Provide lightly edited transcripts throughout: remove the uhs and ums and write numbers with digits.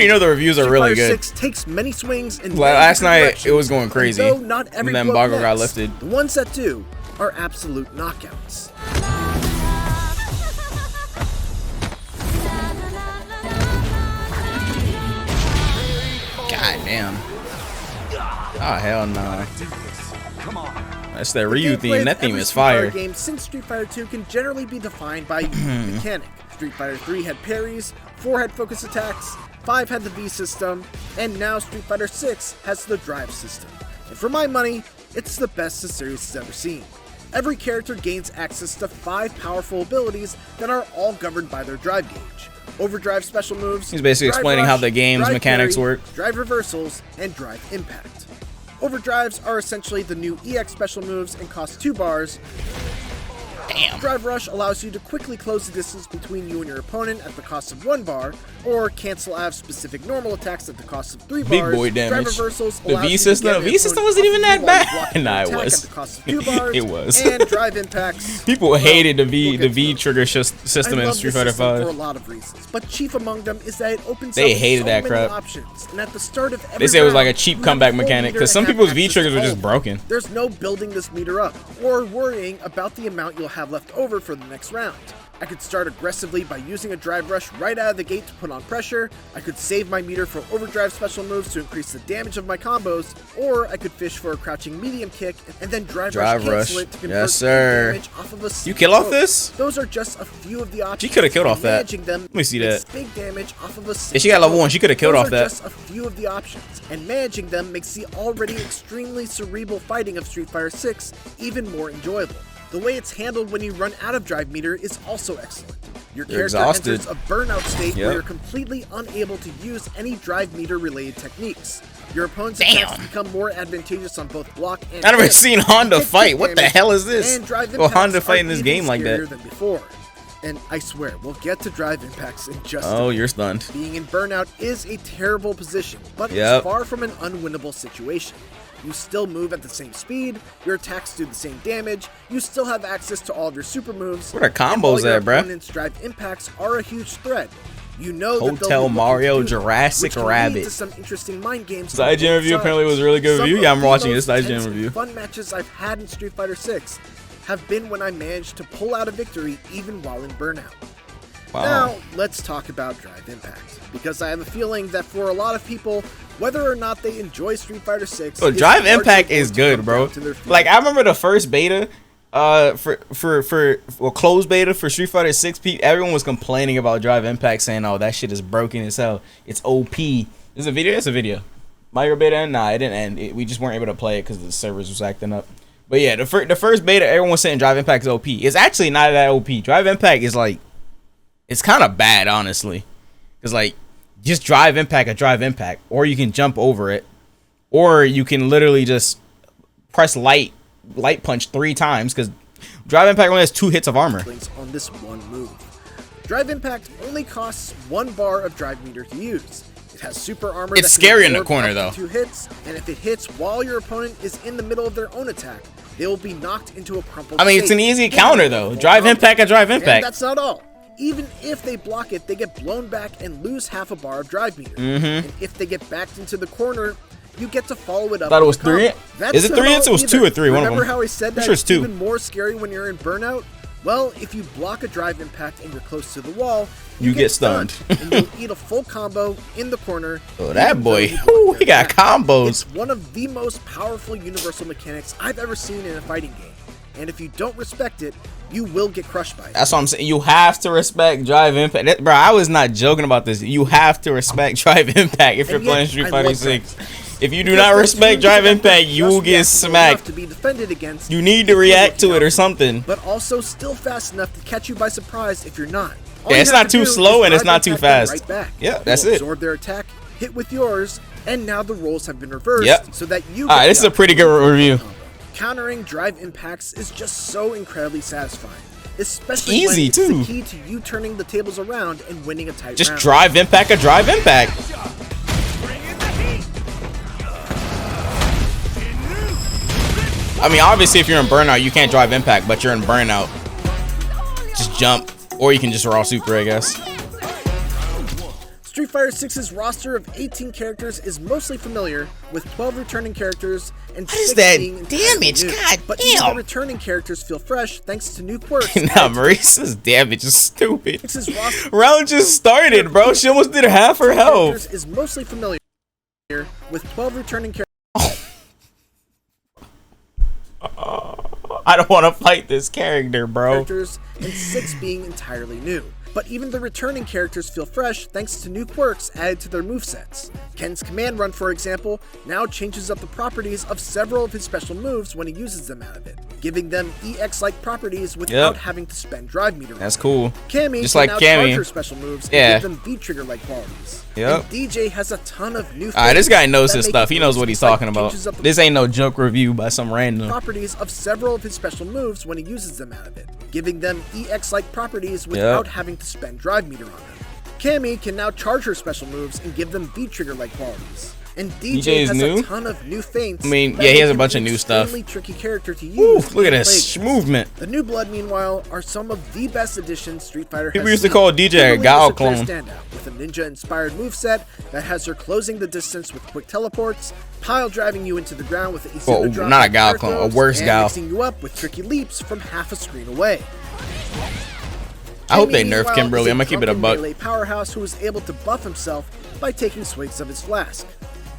already know the reviews are really good. Street Fighter 6 takes many swings in last night it was going crazy. Though not every and then blow embargo got connects, lifted. The ones that do are absolute knockouts. God damn. Oh hell no. That's that Ryu theme. That theme is fire. Game since Street Fighter 2 can generally be defined by mechanic. Street Fighter 3 had parries, 4 had focus attacks, 5 had the V system, and now Street Fighter 6 has the drive system. And for my money, it's the best the series has ever seen. Every character gains access to 5 powerful abilities that are all governed by their drive gauge. Overdrive special moves. He's basically explaining how the game's mechanics work. Drive reversals, and drive impact. Overdrives are essentially the new EX special moves and cost 2 bars. Damn. Drive Rush allows you to quickly close the distance between you and your opponent at the cost of 1 bar, or cancel out specific normal attacks at the cost of 3 bars. Big boy damage. Drive reversals The V system wasn't even that bad. Nah, it was. At the cost of 2 bars, it was. And drive impacts. People hated the V trigger system in Street Fighter 5 for a lot of reasons, but chief among them is that it opens they up hated so that many crap. options. And at the start of every they said it was like a round, cheap you comeback have a full mechanic meter because some and have people's V access triggers to were just all. broken. There's no building this meter up or worrying about the amount you'll have left over for the next round. I could start aggressively by using a drive rush right out of the gate to put on pressure. I could save my meter for overdrive special moves to increase the damage of my combos, or I could fish for a crouching medium kick and then drive rush cancel it to convert yes, sir. damage off of a you kill off this? Those are just a few of the options. She could have killed off that. Them Let me see that. big damage off of a if she got level 1, she could have killed off that. Just a few of the options, and managing them makes the already extremely cerebral fighting of Street Fighter 6 even more enjoyable. The way it's handled when you run out of drive meter is also excellent. Your character enters a burnout state where you're completely unable to use any drive meter related techniques. Your opponent's attacks become more advantageous on both block and I've never seen Honda fight. What the hell is this? Well, Honda fight in this game like that. Than before. And I swear, we'll get to drive impacts in just a minute. You're stunned. Being in burnout is a terrible position, but it's far from an unwinnable situation. You still move at the same speed, your attacks do the same damage, you still have access to all of your super moves. What are combos at, bruh? Opponent's drive impacts are a huge threat. You know Hotel Mario Jurassic Rabbit. Some interesting mind games. Side gen review apparently was a really good review. Yeah, I'm watching this side gen review. Fun matches I've had in Street Fighter 6 have been when I managed to pull out a victory even while in burnout. Wow. Now, let's talk about drive impact, because I have a feeling that for a lot of people, whether or not they enjoy Street Fighter 6, drive impact is good, bro. Like I remember the first beta, closed beta for Street Fighter 6. Everyone was complaining about drive impact, saying, "Oh, that shit is broken as hell. It's OP." Is a video? It's a video. Micro beta end? Nah, it didn't end. We just weren't able to play it because the servers was acting up. But yeah, the first beta, everyone was saying drive impact is OP. It's actually not that OP. Drive impact is like, it's kind of bad, honestly. Because like, just drive impact, or you can jump over it, or you can literally just press light punch 3 times, because drive impact only has 2 hits of armor. On this one move, drive impact only costs 1 bar of drive meter to use. It has super armor. It's scary in the corner though. 2 hits, and if it hits while your opponent is in the middle of their own attack, they will be knocked into a crumpled state. It's an easy counter though. Drive impact. And that's not all. Even if they block it, they get blown back and lose half a bar of drive meter. And if they get backed into the corner, you get to follow it up. I thought it was 3. Is it 3 hits? It was 2 or 3. One of them. Remember how I said that sure it's even more scary when you're in burnout? Well, if you block a drive impact and you're close to the wall, you get stunned. And you'll eat a full combo in the corner. Oh, that boy. Ooh, he got combos. It's one of the most powerful universal mechanics I've ever seen in a fighting game. And if you don't respect it, you will get crushed by it. That's what I'm saying. You have to respect drive impact. Bro, I was not joking about this. You have to respect drive impact if you're playing Street Fighter 6. If you do not respect drive impact, you will get smacked. To be defended against, you need to react to it or something. But also still fast enough to catch you by surprise if you're not. Yeah, it's not too slow and it's not too fast. Right back. Yeah, that's it. Absorb their attack, hit with yours, and now the roles have been reversed. Yep. So that you. Alright, this is a pretty good review. Countering drive impacts is just so incredibly satisfying. Especially easy when too. It's the key to you turning the tables around and winning a tight round. Just drive impact a drive impact. I mean, obviously, if you're in burnout, you can't drive impact, but you're in burnout. Just jump, or you can just raw super, I guess. Street Fighter 6's roster of 18 characters is mostly familiar, with 12 returning characters and 6 being damage? new. God but damn! even the returning characters feel fresh thanks to new quirks. Nah, Marisa's damage is stupid. 6's roster Round just started, bro. She almost did half her health. Is mostly familiar, with 12 returning characters. I don't want to fight this character, bro. And 6 being entirely new. But even the returning characters feel fresh thanks to new quirks added to their movesets. Ken's command run, for example, now changes up the properties of several of his special moves when he uses them out of it, giving them EX-like properties without having to spend drive meter. That's cool. Cammy just can like now Cammy. charge her special moves and give them V-trigger-like qualities. Yep. And DJ has a ton of new this guy knows his stuff. He knows what he's talking about. This ain't no joke review by some random. Properties of several of his special moves when he uses them out of it, giving them EX-like properties without having to spend drive meter on them. Cammy can now charge her special moves and give them V-trigger-like qualities. And DJ has a ton of new feints. I mean, yeah, he has a bunch of new stuff. Tricky character to use. Look at this movement. The new blood, meanwhile, are some of the best additions Street Fighter has. People used to call DJ a Gao clone. Standout with a ninja-inspired moveset that has her closing the distance with quick teleports, pile driving you into the ground with the Izuna drop, not a Gao clone, a worse Gao. Mixing you up with tricky leaps from half a screen away. I hope they nerf Kimberly. I'm gonna keep it a buck. Melee powerhouse who is able to buff himself by taking swigs of his flask.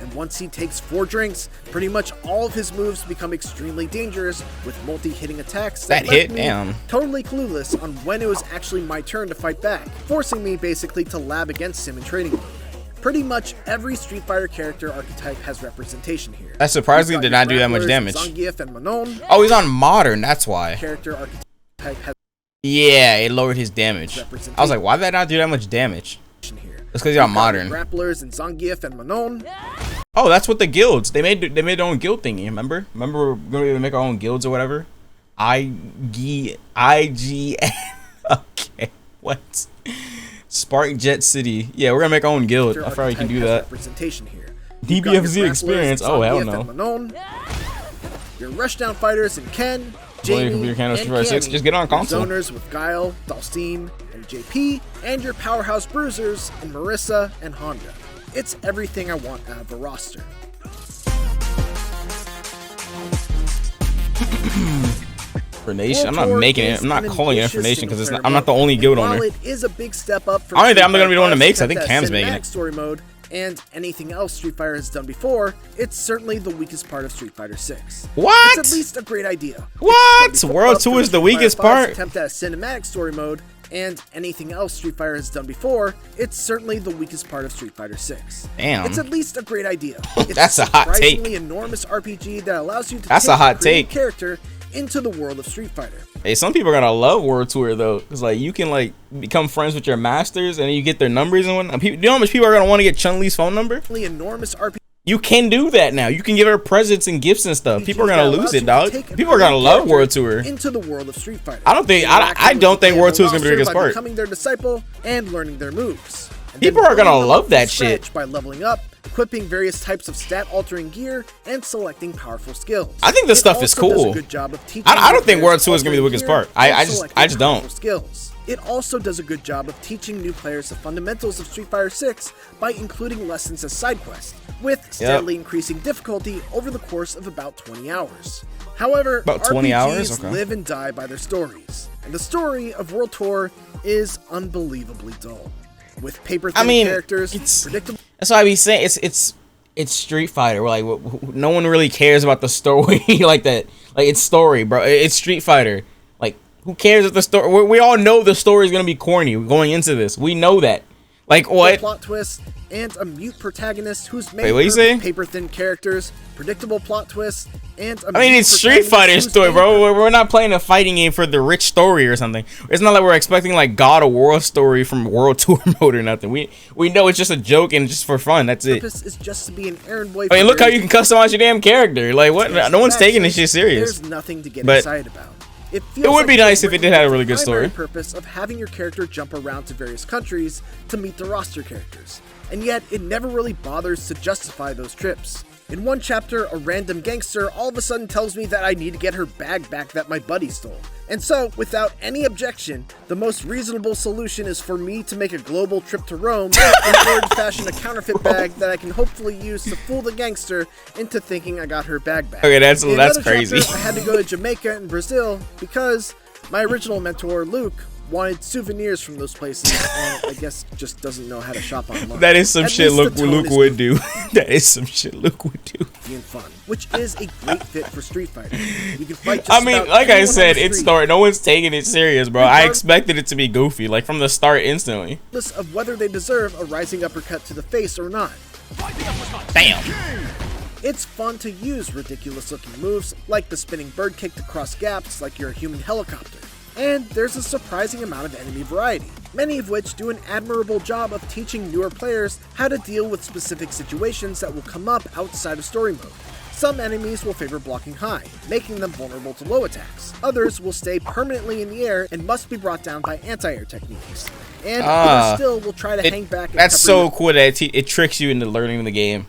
And once he takes 4 drinks, pretty much all of his moves become extremely dangerous with multi-hitting attacks that hit, left me totally clueless on when it was actually my turn to fight back, forcing me basically to lab against him in training mode. Pretty much every Street Fighter character archetype has representation here. That surprisingly did not do that much damage. Zangief and Manon. Oh, he's on modern, that's why. Character archetype has it lowered his damage. I was like, why did that not do that much damage? It's because you're on modern. Grapplers and Zangief and Manon. Oh, that's what the guilds. They made their own guild thingy, remember? Remember we're going to make our own guilds or whatever? IGN. Okay, what? Spark Jet City. Yeah, we're going to make our own guild. I forgot you can do that. Representation here. DBFZ experience. Oh, hell no. Manon, your rushdown fighters and Ken, Jamie, and Cammy, just get on console. Zoners with Guile, Dalstein, and JP, and your powerhouse bruisers in Marissa and Honda. It's everything I want out of a roster. Infernation. I'm not making it. I'm not calling it Infernation because I'm not the only guild owner. While it is a big step up from I don't think I'm gonna be the one that makes it. I think Cam's making it. Story mode and anything else Street Fighter has done before, it's certainly the weakest part of Street Fighter 6. What? It's at least a great idea. What? World 2 is the weakest part? Attempt at a cinematic story mode and anything else Street Fighter has done before, it's certainly the weakest part of Street Fighter 6. Damn. It's at least a great idea. It's That's a hot take. Surprisingly enormous RPG that allows you to That's a hot take. Character into the world of Street Fighter. Hey, some people are gonna love World Tour though, cause like you can like become friends with your masters and you get their numbers and whatnot. You know how much people are gonna want to get Chun-Li's phone number? Enormous RPG. You can do that now. You can give her presents and gifts and stuff. People are gonna lose it, dog. People are gonna love World Tour. Into the world of Street Fighter. I don't think World Tour is gonna be the biggest part. Becoming their disciple and learning their moves. People are gonna love that shit by leveling up, equipping various types of stat-altering gear, and selecting powerful skills. I think this stuff is cool. A good job of teaching I don't think World Tour is gonna be the weakest part. I just don't. Skills. It also does a good job of teaching new players the fundamentals of Street Fighter 6 by including lessons as side quests, with steadily increasing difficulty over the course of about 20 hours. However, about 20 hours? Okay. Live and die by their stories, and the story of World Tour is unbelievably dull. With paper-thin characters, predictable. That's why I be saying it's Street Fighter. Where like no one really cares about the story like that. Like it's story, bro. It's Street Fighter. Like who cares if the story? We all know the story is gonna be corny going into this. We know that. Like what? Plot twist and a mute protagonist who's made paper-thin characters, predictable plot twists, and a it's Street Fighter story, bro. We're not playing a fighting game for the rich story or something. It's not like we're expecting like God of War story from World Tour mode or nothing. We know it's just a joke and just for fun. That's it. Purpose is just to be an errand boy. I mean, look how you can customize your damn character. Like what? No one's taking this shit serious. There's nothing to get excited about. It would be nice if it did have a really good story. The purpose of having your character jump around to various countries to meet the roster characters, and yet it never really bothers to justify those trips. In one chapter, a random gangster all of a sudden tells me that I need to get her bag back that my buddy stole. And so, without any objection, the most reasonable solution is for me to make a global trip to Rome in order to fashion a counterfeit bag that I can hopefully use to fool the gangster into thinking I got her bag back. Okay, that's crazy. Chapter, I had to go to Jamaica and Brazil because my original mentor, Luke, wanted souvenirs from those places, and I guess just doesn't know how to shop online. That is some shit Luke would do. That is some shit Luke would do. And fun, which is a great fit for Street Fighter. You can fight just I mean, like I said, it's story. No one's taking it serious, bro. I expected it to be goofy, like from the start, instantly. Of whether they deserve a rising uppercut to the face or not. Damn. It's fun to use ridiculous-looking moves, like the spinning bird kick to cross gaps like you're a human helicopter. And there's a surprising amount of enemy variety, many of which do an admirable job of teaching newer players how to deal with specific situations that will come up outside of story mode. Some enemies will favor blocking high, making them vulnerable to low attacks. Others will stay permanently in the air and must be brought down by anti-air techniques. And others still will try to hang back. And that's so cool that it tricks you into learning the game.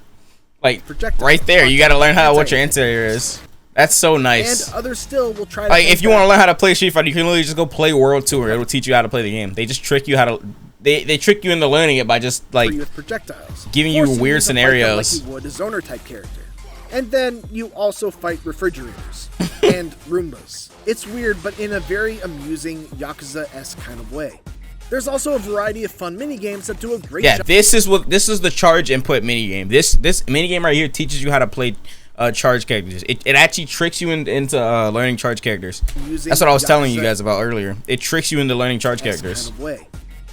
Like, projectile right there, you gotta learn what your anti-air is. That's so nice. And others still will try to like if you want to learn how to play Street Fighter, you can literally just go play World Tour. It'll teach you how to play the game. They just trick you how to they trick you into learning it by just like with projectiles, giving you weird scenarios. Like you would a zoner type character. And then you also fight refrigerators and Roombas. It's weird, but in a very amusing Yakuza-esque kind of way. There's also a variety of fun minigames that do a great job. This is the charge input minigame. This minigame right here teaches you how to play charge characters. It actually tricks you into learning charge characters. That's what I was telling you guys about earlier. It tricks you into learning charge characters. Kind of way.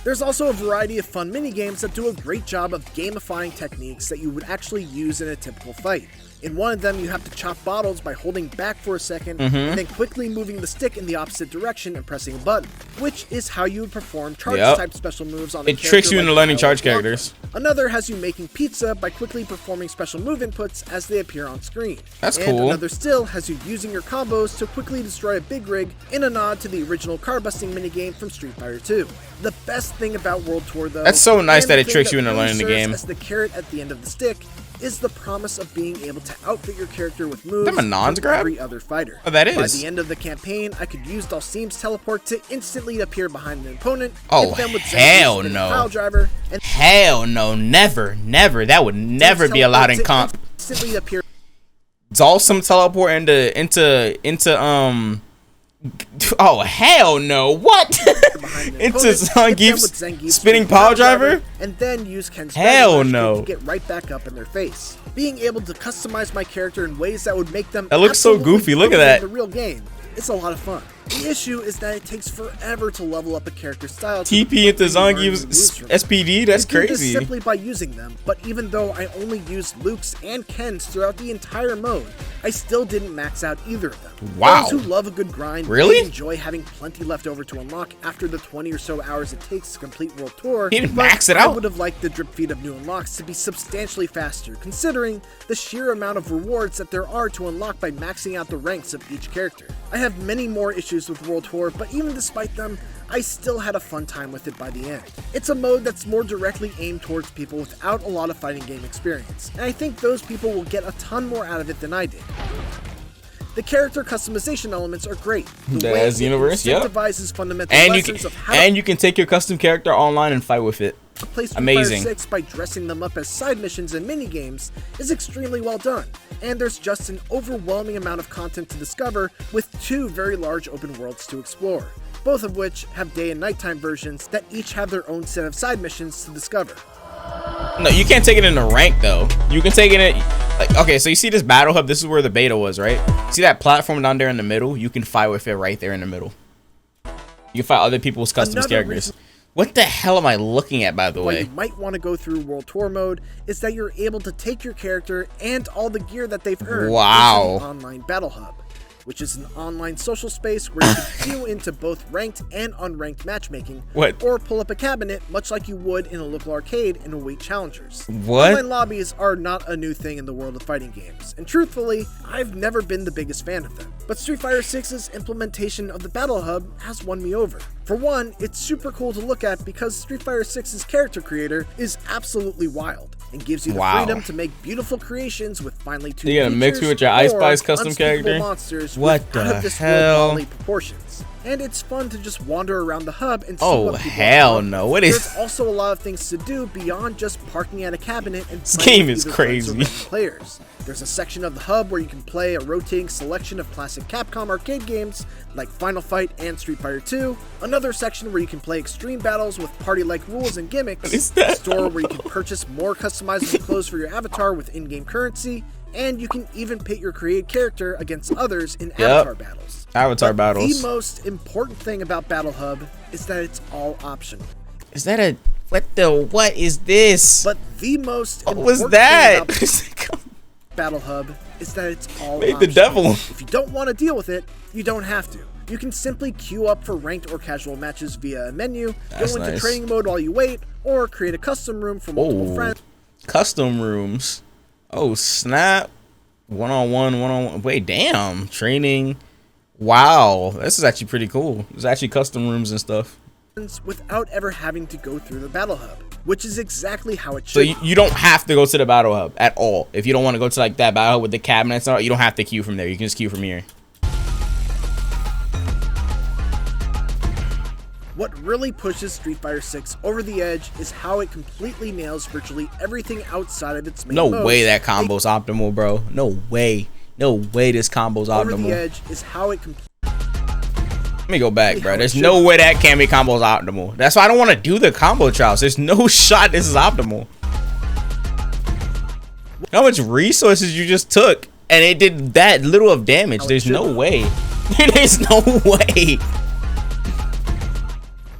There's also a variety of fun minigames that do a great job of gamifying techniques that you would actually use in a typical fight. In one of them, you have to chop bottles by holding back for a second and then quickly moving the stick in the opposite direction and pressing a button, which is how you would perform charge-type special moves on a character. It tricks you into learning charge characters. Another has you making pizza by quickly performing special move inputs as they appear on screen. That's cool. And another still has you using your combos to quickly destroy a big rig in a nod to the original car-busting minigame from Street Fighter 2. The best thing about World Tour, though, that's so nice that it tricks you into learning the game. As the carrot at the end of the stick is the promise of being able to outfit your character with moves from every other fighter. Oh, that is. By the end of the campaign, I could use Dhalsim's teleport to instantly appear behind an opponent. Oh, hell no. Pile driver, and hell no, never. That would never be allowed in comp. Instantly appear. Dhalsim teleport into oh hell no! What? Into Zangief's spinning pile driver, and then use Ken's hell no to get right back up in their face. Being able to customize my character in ways that would make them that looks so goofy. Look at that. The real game. It's a lot of fun. The issue is that it takes forever to level up a character style. TP into Zangief's SPD? That's crazy. Simply by using them, but even though I only used Luke's and Ken's throughout the entire mode, I still didn't max out either of them. Wow. Those who love a good grind really enjoy having plenty left over to unlock after the 20 or so hours it takes to complete World Tour. He didn't max it out. I would have liked the drip feed of new unlocks to be substantially faster, considering the sheer amount of rewards that there are to unlock by maxing out the ranks of each character. I have many more issues with World Tour, but even despite them, I still had a fun time with it by the end. It's a mode that's more directly aimed towards people without a lot of fighting game experience, and I think those people will get a ton more out of it than I did. The character customization elements are great. The way it incentivizes fundamental lessons of how you can take your custom character online and fight with it. Amazing. Fire 6 by dressing them up as side missions and mini games is extremely well done, and there's just an overwhelming amount of content to discover with 2 very large open worlds to explore, both of which have day and nighttime versions that each have their own set of side missions to discover. No, you can't take it in a rank though. You can take it in like, okay, so you see this battle hub, this is where the beta was, right? See that platform down there in the middle? You can fight with it right there in the middle. You can fight other people's custom characters. What the hell am I looking at, by the way? What you might want to go through World Tour mode is that you're able to take your character and all the gear that they've earned into the online battle hub, which is an online social space where you can queue into both ranked and unranked matchmaking, or pull up a cabinet much like you would in a local arcade and await challengers. Online lobbies are not a new thing in the world of fighting games, and truthfully, I've never been the biggest fan of them. But Street Fighter 6's implementation of the Battle Hub has won me over. For one, it's super cool to look at because Street Fighter 6's character creator is absolutely wild. and gives you the freedom to make beautiful creations with finely tuned You're gonna mix me with your Ice Spice custom character? Monsters what with the hell? Proportions. And it's fun to just wander around the hub and see what hell no. What is... There's also a lot of things to do beyond just parking at a cabinet and this game is crazy. Players. There's a section of the hub where you can play a rotating selection of classic Capcom arcade games like Final Fight and Street Fighter 2. Another section where you can play extreme battles with party-like rules and gimmicks. What is that? A store where you can purchase more customizable clothes for your avatar with in-game currency. And you can even pit your created character against others in avatar battles. Battles. The most important thing about Battle Hub is that it's all optional. Is that a... what is this? But the most important was that? thing about Battle Hub is that it's all Made optional. the devil. If you don't want to deal with it, you don't have to. You can simply queue up for ranked or casual matches via a menu, go into training mode while you wait, or create a custom room for multiple friends. Custom rooms. Oh snap. One-on-one. Wait, damn. Training. Wow. This is actually pretty cool. There's actually custom rooms and stuff. Without ever having to go through the Battle Hub, which is exactly how it should. So you don't have to go to the Battle Hub at all. If you don't want to go to like that Battle Hub with the cabinets and all, you don't have to queue from there. You can just queue from here. What really pushes Street Fighter 6 over the edge is how it completely nails virtually everything outside of its main modes. No way that combo's optimal, bro. No way. No way this combo's optimal. Over the edge is how it Let me go back, bro. There's no way that Kami combo is optimal. That's why I don't want to do the combo trials. There's no shot this is optimal. How much resources you just took and it did that little of damage. There's no way. There's no way.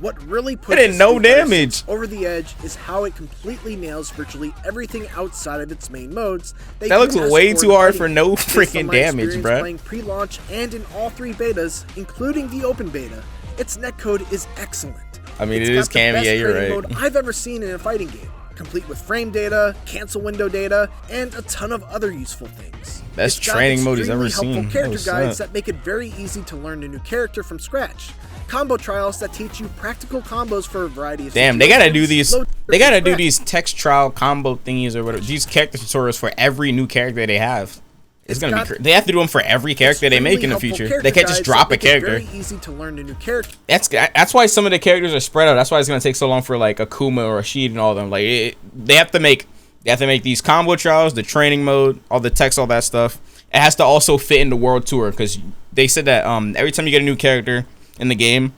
What really pushes no damage over the edge is how it completely nails virtually everything outside of its main modes. That looks way too hard for no freaking damage, bro. Playing pre-launch and in all 3 betas, including the open beta, its netcode is excellent. I mean, it is Kami, yeah, you're right. Mode I've ever seen in a fighting game, complete with frame data, cancel window data, and a ton of other useful things. Best training mode he's ever seen. Character guides that make it very easy to learn a new character from scratch. Combo trials that teach you practical combos for a variety of they gotta do these. They gotta do these text trial combo thingies or whatever. These character tutorials for every new character they have. It's gonna be. They have to do them for every character they make in the future. They can't just drop a character. Very easy to learn a new character. That's why some of the characters are spread out. That's why it's gonna take so long for like Akuma or Rashid and all of them. Like they have to make these combo trials, the training mode, all the text, all that stuff. It has to also fit in the World Tour because they said that every time you get a new character in the game,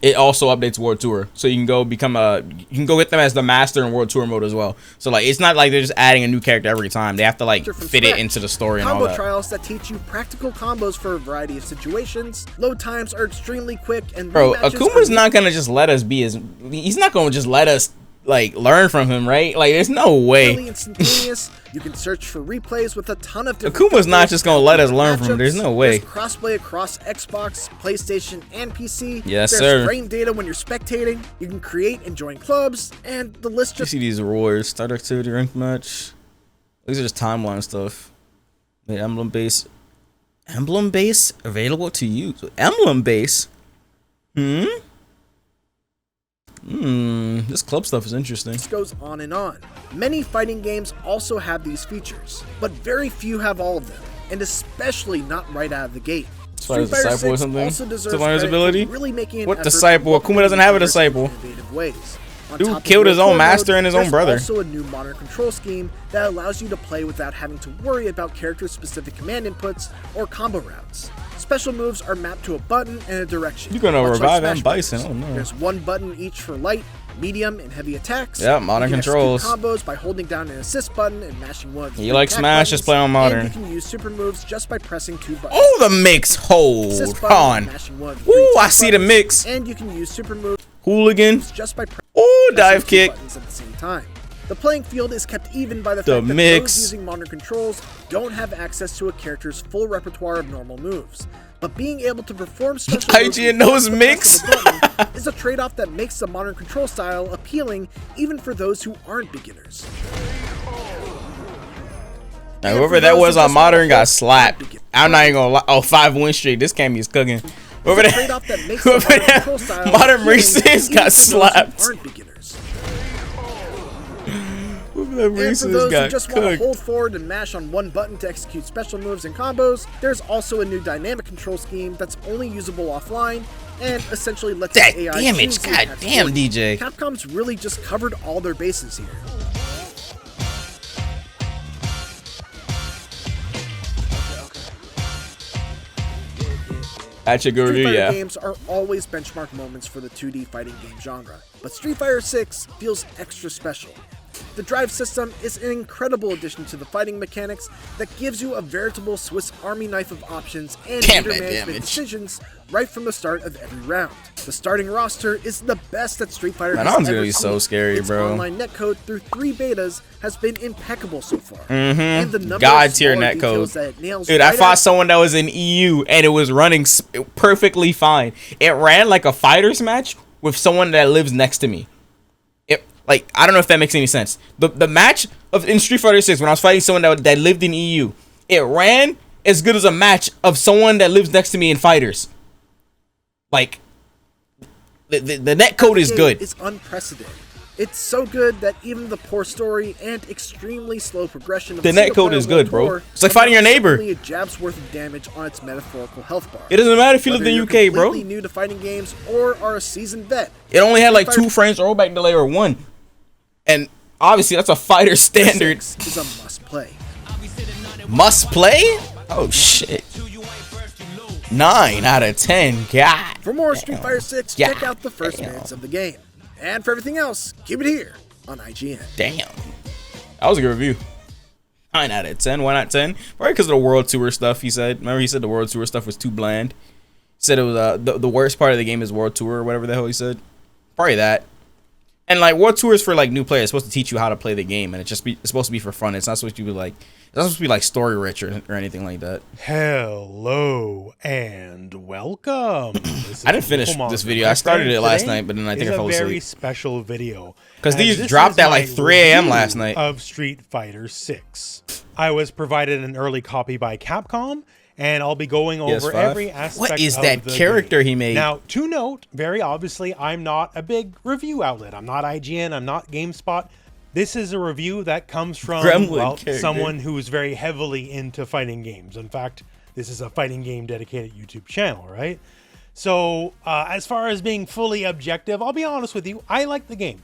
it also updates World Tour, so you can go get them as the master in World Tour mode as well. So like it's not like they're just adding a new character every time. They have to like fit it into the story and all that. Combo trials that teach you practical combos for a variety of situations. Load times are extremely quick and bro, Akuma's not gonna just let us be his. He's not gonna just let us like learn from him, right? Like there's no way. Really instantaneous. You can search for replays with a ton of different Akuma's not just gonna let us learn from him. There's no way. There's crossplay across Xbox, PlayStation, and PC. Yes, There's sir. frame data when you're spectating. You can create and join clubs, and the list just. You see these rewards, start activity, ranked match. These are just timeline stuff. The emblem base available to you. So emblem base. This club stuff is interesting. This goes on and on. Many fighting games also have these features, but very few have all of them, and especially not right out of the gate. Street Fighter 6 or something also deserves to learn his ability. Really making what disciple? Akuma doesn't have a disciple. Dude killed his own master and his own brother. There's also a new modern control scheme that allows you to play without having to worry about character-specific command inputs or combo routes. Special moves are mapped to a button and a direction. You're gonna revive M. Bison. Oh no. There's one button each for light, medium, and heavy attacks. Yeah, modern controls. Combos by holding down an assist button and mashing one. You like Smash? Just play on modern. And you can use super moves just by pressing 2 buttons. Oh, the mix! Hold on. Ooh, I see the mix. And you can use super moves. Hooligan. Just by ooh, dive kick. Buttons at the same time. The playing field is kept even by the fact that those using modern controls don't have access to a character's full repertoire of normal moves. But being able to perform special moves IGN knows mix is a trade-off that makes the modern control style appealing even for those who aren't beginners. Now, whoever that was on modern got slapped. I'm not even gonna lie. Oh, 5 win streak. This Kami is cooking. Whoever that modern racist got slapped. Aren't beginners. Whoever And for those who just want to hold forward and mash on one button to execute special moves and combos, there's also a new dynamic control scheme that's only usable offline and essentially lets that the AI damage. God damn, DJ. Capcom's really just covered all their bases here. That's a good Street review, Fighter yeah. games are always benchmark moments for the 2D fighting game genre, but Street Fighter 6 feels extra special. The drive system is an incredible addition to the fighting mechanics that gives you a veritable Swiss Army knife of options and meter management decisions right from the start of every round. The starting roster is the best that Street Fighter has ever gonna be seen. so scary, its bro. online netcode through 3 betas has been impeccable so far. And the number God of tier smaller netcode. details that it nails Dude, I right fought out- someone that was in EU and it was running perfectly fine. It ran like a fighters match with someone that lives next to me. Like, I don't know if that makes any sense. The match in Street Fighter 6 when I was fighting someone that lived in EU, it ran as good as a match of someone that lives next to me in fighters. Like, the netcode is good. It's unprecedented. It's so good that even the poor story and extremely slow progression of The netcode is good, bro. It's like fighting your neighbor. Only a jab's worth of damage on its metaphorical health bar. It doesn't matter if you live Whether in you're the UK, bro. completely new to fighting games or are a seasoned vet. It only had like 2 frames rollback delay or 1. And obviously that's a fighter standard. Is a must play. Must play? Oh shit. 9 out of 10. God. For more Street Fighter 6, check out the first minutes of the game. And for everything else, keep it here on IGN. Damn. That was a good review. 9 out of 10. 1 out of 10. Probably because of the World Tour stuff, he said. Remember he said the World Tour stuff was too bland? He said it was the worst part of the game is World Tour or whatever the hell he said. Probably that. And like World Tour is for like new players. It's supposed to teach you how to play the game, and it's supposed to be for fun. It's not supposed to be like story rich or anything like that. Hello and welcome. I didn't finish this video. I started it last night, but then I think I fell It's a very asleep. special video Because these this dropped is at my like 3 a.m. review last night. of Street Fighter 6. I was provided an early copy by Capcom, and I'll be going over PS5? every aspect. What is of that the character game. he made? Now, to note, very obviously, I'm not a big review outlet. I'm not IGN. I'm not GameSpot. This is a review that comes from someone who's very heavily into fighting games. In fact, this is a fighting game dedicated YouTube channel, right? So, as far as being fully objective, I'll be honest with you. I like the game.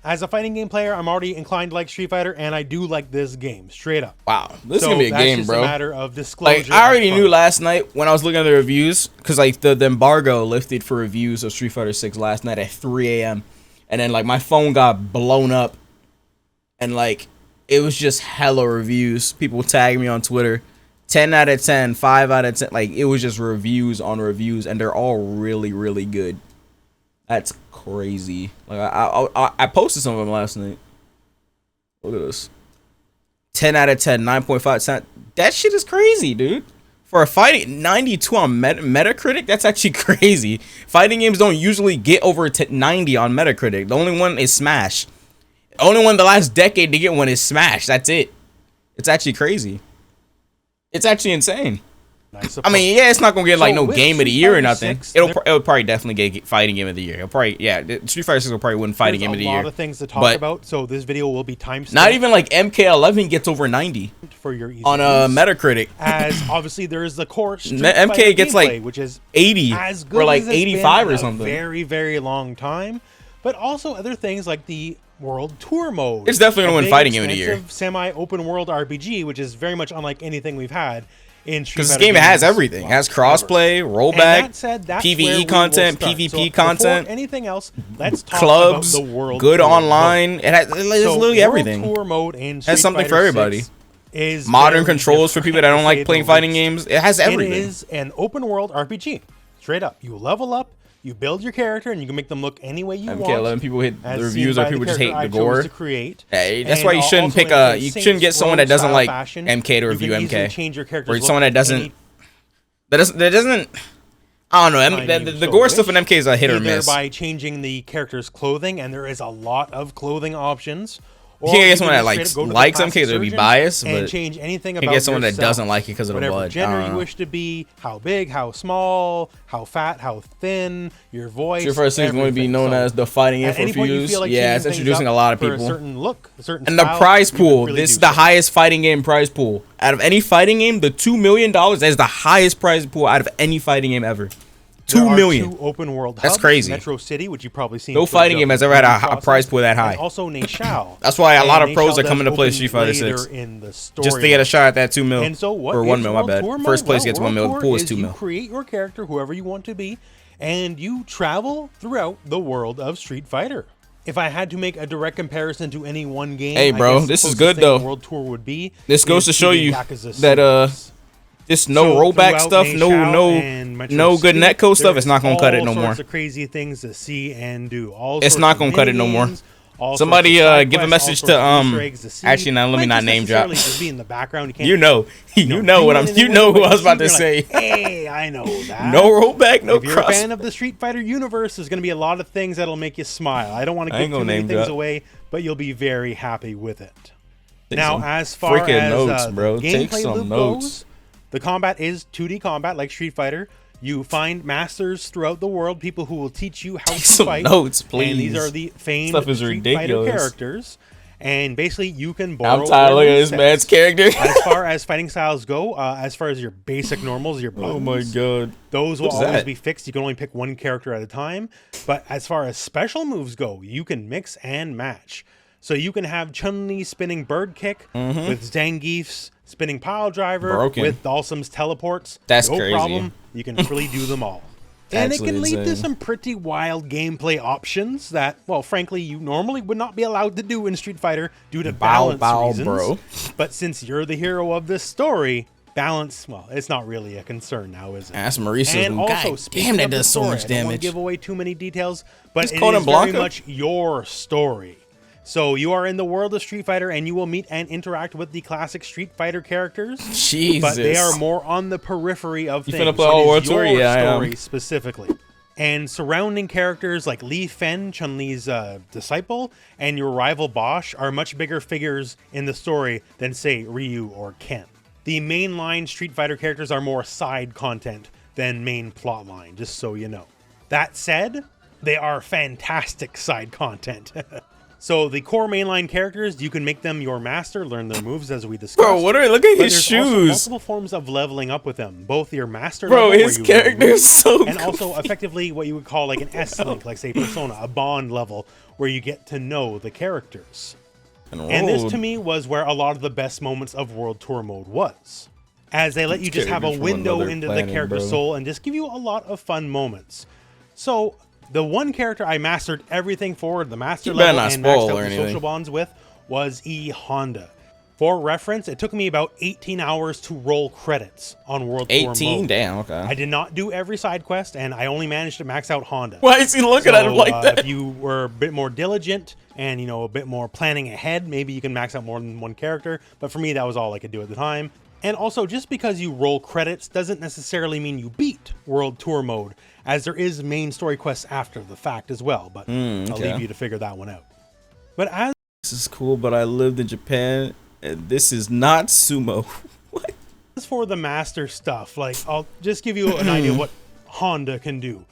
As a fighting game player, I'm already inclined to like Street Fighter, and I do like this game, straight up. Wow, this is gonna be a game, just bro. A matter of disclosure. Like I already knew last night when I was looking at the reviews, because like the embargo lifted for reviews of Street Fighter 6 last night at 3 a.m. and then like my phone got blown up, and like it was just hella reviews. People tagging me on Twitter, 10 out of 10, 5 out of 10. Like it was just reviews on reviews, and they're all really, really good. That's crazy. Like I posted some of them last night. Look at this. 10 out of 10, 9.5. That shit is crazy, dude. For a fighting 92 on Metacritic, that's actually crazy. Fighting games don't usually get over 90 on Metacritic. The only one is Smash. The only one the last decade to get one is Smash. That's it. It's actually crazy. It's actually insane. I mean, yeah, it's not gonna get like no game of the year or nothing. It'll probably definitely get fighting game of the year. It'll probably Street Fighter 6 will probably win fighting game of the year. There's a lot of things to talk about, so this video will be timestamped. Not even like MK11 gets over 90 for your easy on Metacritic. As obviously there is the core MK gets like which is 80 as good or like as it's 85 been or something. In a very, very long time, but also other things like the World Tour mode. It's definitely gonna win fighting game of the year. Semi-open world RPG, which is very much unlike anything we've had. Because this game has everything. It has crossplay, rollback, PvE content, PvP content, anything else. Let's talk clubs, about the World good Tour online. Mode. It has literally everything. World Tour mode in has something for everybody. Is modern controls for people that don't like playing fighting games. It has everything. It is an open world RPG. Straight up, you level up. You build your character, and you can make them look any way you want. MK11 people hit the reviews, or people just hate the gore. Hey, that's why you shouldn't pick you shouldn't get someone that doesn't like MK to review MK. Change your or someone that doesn't. That doesn't. I don't know. The gore stuff in MK is a hit or miss. By changing the character's clothing, and there is a lot of clothing options, You can't get someone that likes them because it'll be biased, and but change anything you about can get someone that yourself. doesn't like it because of the Whatever blood. gender you wish to be, how big, how small, how fat, how thin, your voice. Street Fighter 6 is going to be known as the fighting game for fuse. Like yeah, it's introducing a lot of people. A certain look, a certain and style, the prize pool. really This is the highest fighting game prize pool out of any fighting game. The $2 million is the highest prize pool out of any fighting game ever. 2 million. Two open world hubs, That's crazy. Metro City, which you've probably seen. No fighting game has ever had a prize pool that high. And also Nashao. That's why a lot of pros Nashao are coming to play does Street Fighter open 6 in the just to get a shot at that 2 mil. And so what or 1 mil, my bad. Tour First mode? place gets 1 mil. The pool is 2 You mil. create your character, whoever you want to be, and you travel throughout the world of Street Fighter. If I had to make a direct comparison to any one game, hey, bro, this is good though. World Tour would be. This goes to show you that this no rollback stuff, no good netcode stuff. It's not gonna cut it no more. All sorts of crazy things to see and do. It's not gonna cut it no more. Somebody give a message to actually now let me not name drop. Be in the background. You know who I was about to say. Hey, I know that. No rollback, no cross. If you're a fan of the Street Fighter universe, there's gonna be a lot of things that'll make you smile. I don't want to give too many things away, but you'll be very happy with it. Now, as far as gameplay loop goes, the combat is 2D combat like Street Fighter. You find masters throughout the world, people who will teach you how to fight. Notes, please. And these are the famed stuff is Street ridiculous. Fighter characters. And basically, you can borrow. I'm tired of looking at this man's character. As far as fighting styles go, as far as your basic normals, your buttons, oh my god, those will always be fixed. You can only pick one character at a time. But as far as special moves go, you can mix and match. So you can have Chun-Li spinning bird kick with Zangief's spinning pile driver with Dhalsim's teleports. That's no crazy. problem. You can really do them all. And it can lead to some pretty wild gameplay options that, well, frankly, you normally would not be allowed to do in Street Fighter due to balance reasons. Bro. But since you're the hero of this story, balance, well, it's not really a concern now, is it? Ask Marisa. And also, damn, that does so much damage. I don't want to give away too many details, but it is very much your story. So you are in the world of Street Fighter, and you will meet and interact with the classic Street Fighter characters. Jesus. But they are more on the periphery of things. You finna play all World Tour? Yeah, story specifically. And surrounding characters like Li Fen, Chun-Li's disciple, and your rival Bosch are much bigger figures in the story than, say, Ryu or Ken. The mainline Street Fighter characters are more side content than main plotline, just so you know. That said, they are fantastic side content. So the core mainline characters, you can make them your master, learn their moves as we discussed. Bro, look at his shoes. Also multiple forms of leveling up with them. Both your master level, where his character is so and also effectively what you would call like an S-Link, like say Persona, a bond level, where you get to know the characters. And this to me was where a lot of the best moments of World Tour mode was. As they let you just have a window into the character's soul and just give you a lot of fun moments. So the one character I mastered everything for, the master level and maxed out the social bonds with, was E Honda. For reference, it took me about 18 hours to roll credits on World Tour mode. 18? Damn, okay. I did not do every side quest, and I only managed to max out Honda. Why is he looking at him like that? If you were a bit more diligent and, you know, a bit more planning ahead, maybe you can max out more than one character. But for me, that was all I could do at the time. And also, just because you roll credits doesn't necessarily mean you beat World Tour mode, as there is main story quests after the fact as well, but I'll leave you to figure that one out. But as this is cool, but I lived in Japan, and this is not sumo. What? As for the master stuff, like, I'll just give you an idea of what Honda can do.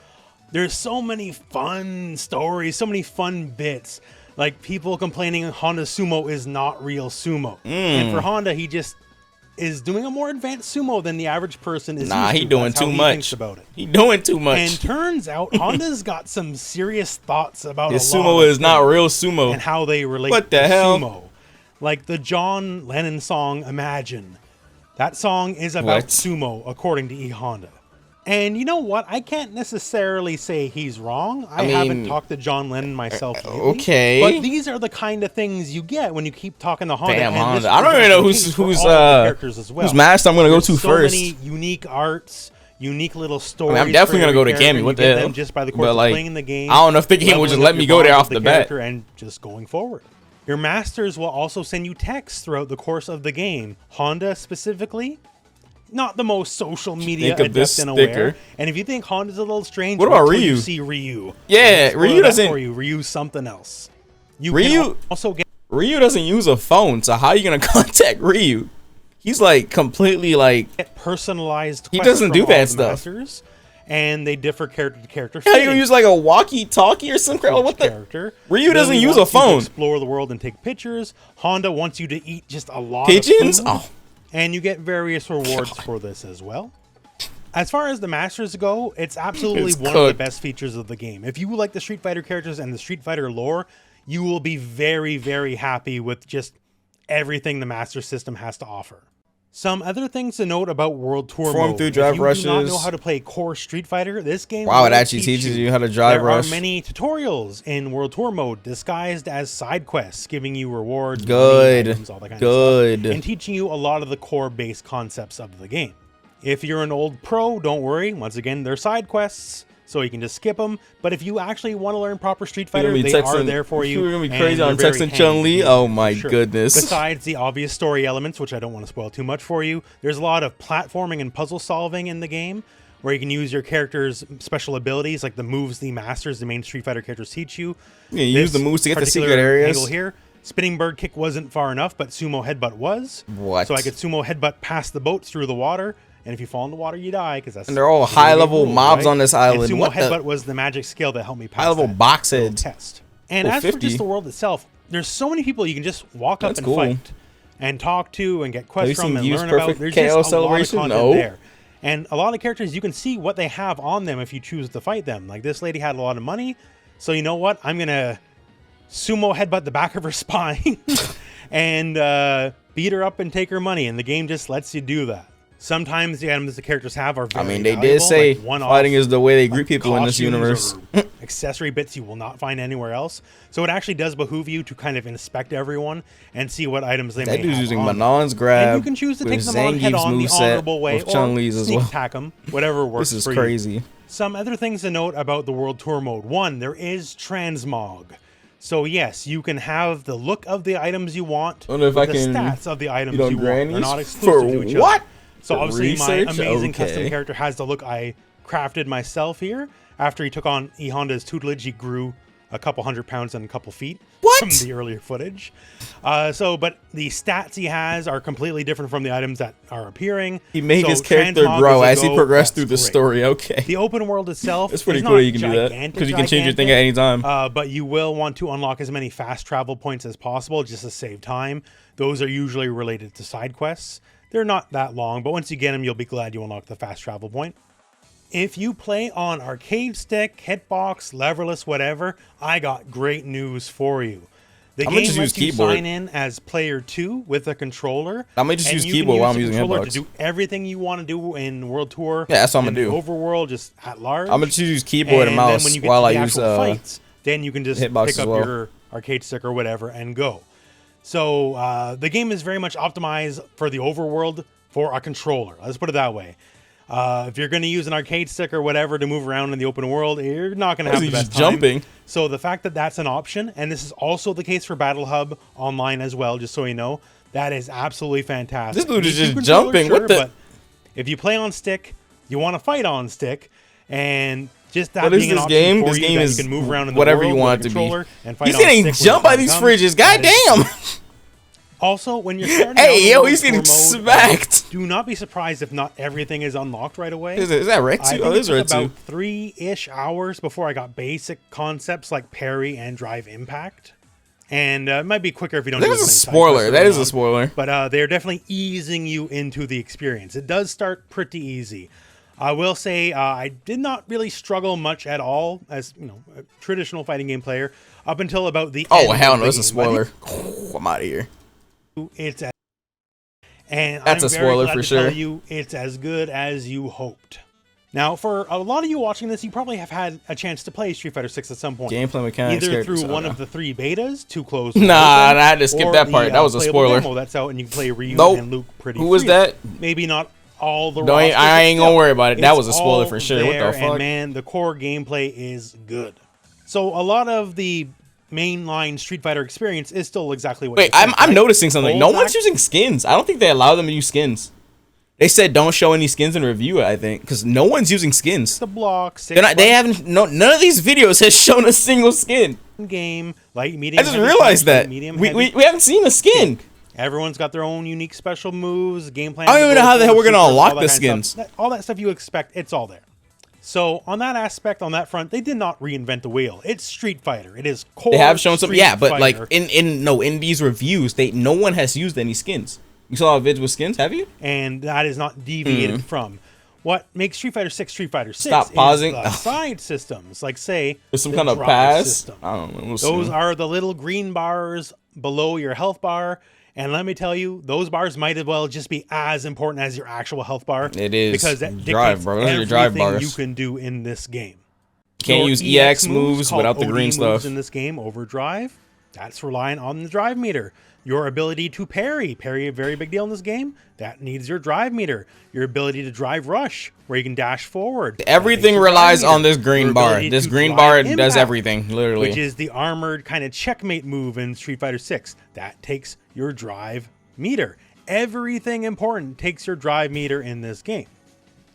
There's so many fun stories, so many fun bits. Like, people complaining Honda sumo is not real sumo. And for Honda, he just is doing a more advanced sumo than the average person is. Nah, he doing too much. He doing too much. And turns out Honda's got some serious thoughts about his sumo is not real sumo and how they relate to sumo. Like the John Lennon song Imagine. That song is about sumo, according to E Honda. And you know what? I can't necessarily say he's wrong. I mean, haven't talked to John Lennon myself lately, okay. But these are the kind of things you get when you keep talking to Honda. Damn, Honda. I don't even know whose master I'm going to go to first. So many unique arts, unique little stories. I mean, I'm definitely going to go to Cammy. What the hell? Just by the course of playing the game. I don't know if the game will just let me go there off the bat. And just going forward. Your masters will also send you texts throughout the course of the game. Honda specifically, not the most social media adept and aware. And if you think Honda's a little strange, what about Ryu? You see Ryu. Yeah, Ryu doesn't. Ryu's something else. Ryu also get. Ryu doesn't use a phone, so how are you gonna contact Ryu? He's like completely like personalized. He doesn't do that stuff. Masters, and they differ character to character. Yeah, you gonna use like a walkie-talkie or some crap? What the? Character. Ryu doesn't use a phone. Explore the world and take pictures. Honda wants you to eat just a lot pigeons. Of food, and you get various rewards for this as well. As far as the Masters go, it's absolutely one of the best features of the game. If you like the Street Fighter characters and the Street Fighter lore, you will be very, very happy with just everything the Master System has to offer. Some other things to note about World Tour mode. Through drive rushes. If you do not know how to play core Street Fighter, this game wow, it actually teaches you how to drive rush. There are many tutorials in World Tour mode disguised as side quests, giving you rewards, good, items, all that kind good, of stuff, and teaching you a lot of the core base concepts of the game. If you're an old pro, don't worry. Once again, they're side quests, so you can just skip them. But if you actually want to learn proper Street Fighter, they are there for you. You're going to be crazy on texting Chun-Li? Oh my goodness. Besides the obvious story elements, which I don't want to spoil too much for you, there's a lot of platforming and puzzle solving in the game, where you can use your character's special abilities, like the moves the masters, the main Street Fighter characters teach you. Yeah, you use the moves to get the secret areas. Angle here. Spinning bird kick wasn't far enough, but sumo headbutt was. What? So I could sumo headbutt past the boats through the water. And if you fall in the water, you die, because that's. And they're all high-level mobs on this island. And sumo headbutt was the magic skill that helped me pass high-level box head test. And as for just the world itself, there's so many people you can just walk up and fight, and talk to, and get quests from, and learn about. There's just a lot of content there. And a lot of characters, you can see what they have on them if you choose to fight them. Like this lady had a lot of money, so you know what? I'm gonna sumo headbutt the back of her spine and beat her up and take her money. And the game just lets you do that. Sometimes the items the characters have are very they did say like fighting is the way they greet people in this universe. Accessory bits you will not find anywhere else. So it actually does behoove you to kind of inspect everyone and see what items they may have. That dude's using Manon's grab. And you can choose to take them on head on the honorable way, or sneak attack them, whatever works for you. This is crazy. Some other things to note about the World Tour mode. One, there is transmog. So yes, you can have the look of the items you want, the stats of the items you want. They're not exclusive to each other. So obviously my amazing custom character has the look I crafted myself here. After he took on E Honda's tutelage, he grew a couple 100 pounds and a couple feet from the earlier footage. But the stats he has are completely different from the items that are appearing. He made his character grow as he progressed through the story. Okay. The open world itself it's pretty cool that you can do that, because you can change your thing at any time. But you will want to unlock as many fast travel points as possible just to save time. Those are usually related to side quests. They're not that long, but once you get them, you'll be glad you unlock the fast travel point. If you play on arcade stick, hitbox, leverless, whatever, I got great news for you. The game lets you sign in as player 2 with a controller. I'm gonna just use keyboard while I'm using hitbox to do everything you want to do in World Tour. Yeah, that's what I'm gonna do. Overworld, just at large. I'm gonna just use keyboard and mouse while I use fights. Then you can just pick up your arcade stick or whatever and go. So the game is very much optimized for the overworld for a controller. Let's put it that way. If you're going to use an arcade stick or whatever to move around in the open world, you're not going to have the best time. Jumping. So the fact that that's an option, and this is also the case for Battle Hub online as well, just so you know, that is absolutely fantastic. This dude is just jumping. Sure, what the? But if you play on stick, you want to fight on stick, and just that being an option for you, you can move around in the whatever world you want it to be. And fight he's getting jumped by these fridges. Goddamn. Also, when you're starting he's getting smacked. Do not be surprised if not everything is unlocked right away. Is that Retsu? Oh, this is Retsu. About 3-ish hours before I got basic concepts like parry and drive impact. And it might be quicker if you don't do That is a spoiler. That is a spoiler. But they're definitely easing you into the experience. It does start pretty easy. I will say I did not really struggle much at all as a traditional fighting game player up until about the end hell no, that's a spoiler. I'm out of here. That's a spoiler for sure. Tell you, it's as good as you hoped. Now, for a lot of you watching this, you probably have had a chance to play Street Fighter 6 at some point. Gameplay mechanics. Either through one of the 3 betas, too close. Nah, I had to skip that part. That was a spoiler. Demo that's out, and you can play Ryu and Luke pretty. Who was that? Maybe not all the. No, I ain't gonna worry about it. That was a spoiler for sure. What the fuck? And man, the core gameplay is good. So a lot of the mainline Street Fighter experience is still exactly what. Wait, I'm noticing something. No one's using skins. I don't think they allow them to use skins. They said don't show any skins in review, I think, because no one's using skins. The block, they haven't, none of these videos has shown a single skin. Game, light, medium, I just realized that. We haven't seen a skin. Everyone's got their own unique special moves, game plan. I don't even know how the hell we're going to unlock the skins. All that stuff you expect, it's all there. So on that aspect, on that front, they did not reinvent the wheel. It's Street Fighter. It is core. They have shown some, yeah, but Fighter. like in these reviews, no one has used any skins. You saw vids with skins, have you? And that is not deviated from. What makes Street Fighter 6 Street Fighter 6 Stop pausing. Is the side systems, like say there's some kind of pass system. I don't know. Those are the little green bars below your health bar. And let me tell you, those bars might as well just be as important as your actual health bar. It is. Because that drive, bro. Those are your drive bars. You can do in this game. Can't use EX moves without the green stuff. In this game, overdrive, that's relying on the drive meter. Your ability to parry a very big deal in this game. That needs your drive meter. Your ability to drive rush, where you can dash forward. Everything relies on this green bar. This green bar does everything, literally. Which is the armored kind of checkmate move in Street Fighter 6. That takes your drive meter. Everything important takes your drive meter in this game.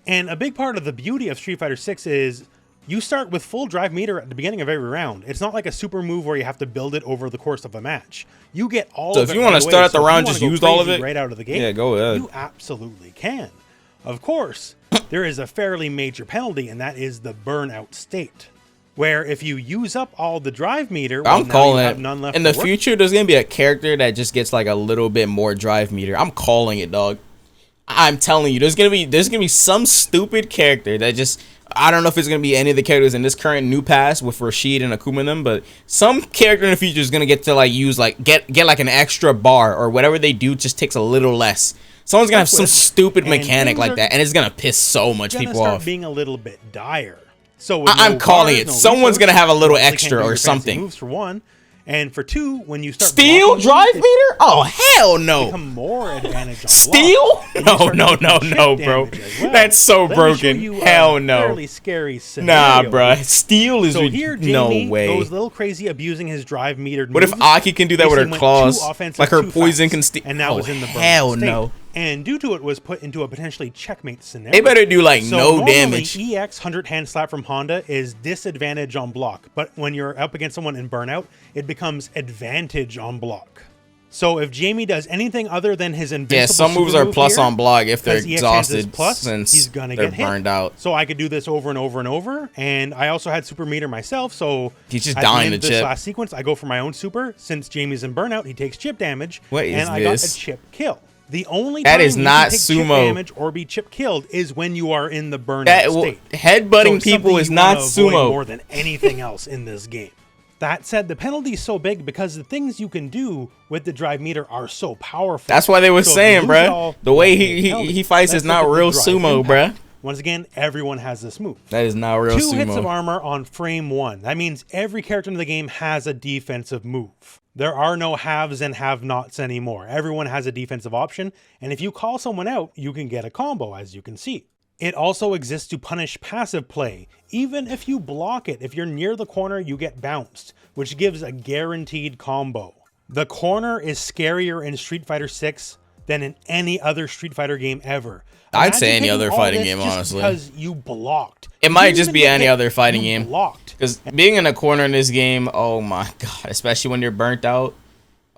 And a big part of the beauty of Street Fighter 6 is you start with full drive meter at the beginning of every round. It's not like a super move where you have to build it over the course of a match. You get all of it. So if you want to start at the round, just use all of it right out of the gate. Yeah, go ahead. You absolutely can. Of course, there is a fairly major penalty, and that is the burnout state, where if you use up all the drive meter, I'm calling it. None left in the future, there's gonna be a character that just gets like a little bit more drive meter. I'm calling it, dog. I'm telling you, there's gonna be some stupid character that just, I don't know if it's gonna be any of the characters in this current new pass with Rashid and Akuma and them, but some character in the future is gonna get to like use like get like an extra bar or whatever they do just takes a little less. Someone's gonna have some stupid mechanic like that, and it's gonna piss so much people off. Being a little bit dire. So I'm calling it. Someone's gonna have a little extra or something. Moves for one. And for two, when you start steel drive meter? Oh hell no! Become more advantage on steel? No, bro. Well. That's so broken. Hell no. Fairly scary scenario. Nah, bro. Steel is here, Jamie no way. Goes a little crazy abusing his drive metered. What if Aki can do that with her claws? Like her poison can steal? And now is in the hell no. And due to it, was put into a potentially checkmate scenario. They better do like no damage. EX 100 hand slap from Honda is disadvantage on block, but when you're up against someone in burnout, it becomes advantage on block. So if Jamie does anything other than his invincible some moves are plus here, on block if they're exhausted since he's gonna they're get hit. burned out. So I could do this over and over and over, and I also had super meter myself, so he's just dying to this chip. Last sequence, I go for my own super. Since Jamie's in burnout, he takes chip damage, and I got a chip kill. The only time is not you can take sumo chip damage or be chip killed is when you are in the burnout state. Headbutting people is not sumo. More than anything else in this game. That said, the penalty is so big because the things you can do with the drive meter are so powerful. That's why they were saying, bruh, the way he fights is not real sumo, bruh. Once again, everyone has this move. That is not real sumo. 2 hits of armor on frame 1. That means every character in the game has a defensive move. There are no haves and have-nots anymore. Everyone has a defensive option, and if you call someone out, you can get a combo, as you can see. It also exists to punish passive play. Even if you block it, if you're near the corner, you get bounced, which gives a guaranteed combo. The corner is scarier in Street Fighter 6 than in any other Street Fighter game ever. I'd say any other fighting game, honestly. Because you blocked. It might just be any other fighting game. Blocked. Because being in a corner in this game, oh my god, especially when you're burnt out.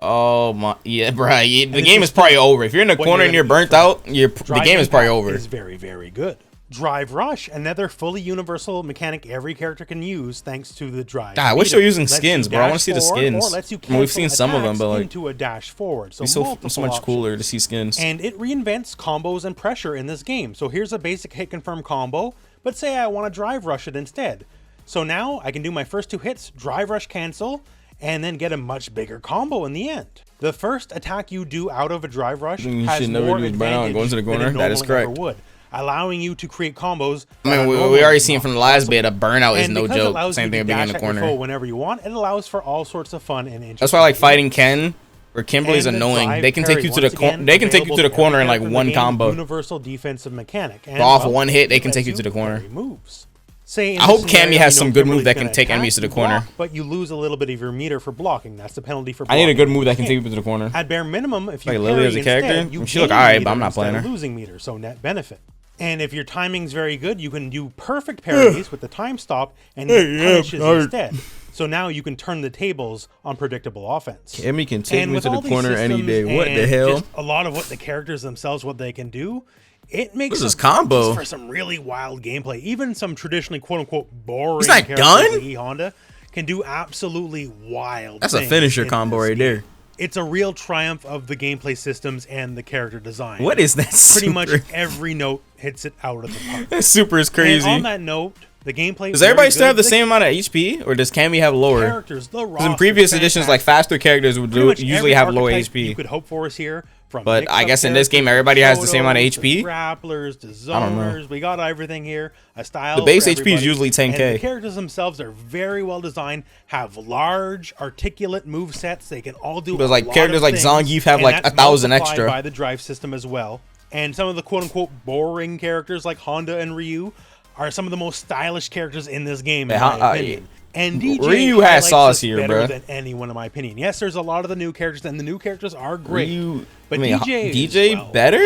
Oh my, yeah, bro. The game is probably over. If you're in a corner and you're burnt out, the game is probably over. Is very, very good. Drive Rush, another fully universal mechanic every character can use thanks to the drive. God, I wish they were using skins, bro. I want to see the skins. We've seen some of them, but like into a dash forward. So it's so much cooler to see skins. And it reinvents combos and pressure in this game. So here's a basic hit confirm combo, but say I want to drive rush it instead. So now I can do my first 2 hits, drive rush cancel, and then get a much bigger combo in the end. The first attack you do out of a drive rush has more advantage than it normally ever would, allowing you to create combos. I mean, we already seen from the last bit, a burnout is no joke. Same thing being in the corner. Whenever you want, it allows for all sorts of fun and interesting. That's why I like fighting Ken or Kimberly's annoying. They can take you to the corner. They can take you to the corner in like one combo. Universal defensive mechanic. And off one hit, they can take you to the corner. Moves. Say I hope Cammy has some good move that can take enemies to the corner. But you lose a little bit of your meter for blocking. That's the penalty for I blocking. need a good move that can take people to the corner. At bare minimum, if you Like parry Lily as a instead, character, you she look gain alright, meter but I'm not instead playing of her. losing meter, so net benefit. And if your timing's very good, you can do perfect parries with the time stop and get punishes instead. So now you can turn the tables on predictable offense. Cammy can take And me with to the all these corner any day. systems What the and hell? just a lot of what the characters themselves, what they can do, it makes What's this combo? for some really wild gameplay. Even some traditionally quote-unquote boring He's not characters done? like E Honda can do absolutely wild That's a things finisher in combo this right game. there. It's a real triumph of the gameplay systems and the character design. What is that? Pretty much super? every note hits it out of the park. That super is crazy. And on that note, the gameplay. Does everybody still have the same amount of HP, or does Cammy have lower? Characters, the Because in previous editions, like faster characters would usually have low HP. You could hope for us here. From But I guess in this game, everybody has the same amount of HP. Grapplers to I don't know. zoners, we got everything here. A style. The base for HP is everybody. usually 10K. And the characters themselves are very well designed. Have large, articulate move sets. They can all do. But like a lot characters of like things, Zangief have and like that's 1,000 multiplied extra. by the drive system as well. And some of the quote-unquote boring characters like Honda and Ryu are some of the most stylish characters in this game, in my opinion. And DJ Ryu has highlights sauce this here, better bruh. than anyone, in my opinion. Yes, there's a lot of the new characters, and the new characters are great. Ryu, But I mean, DJ, well, better?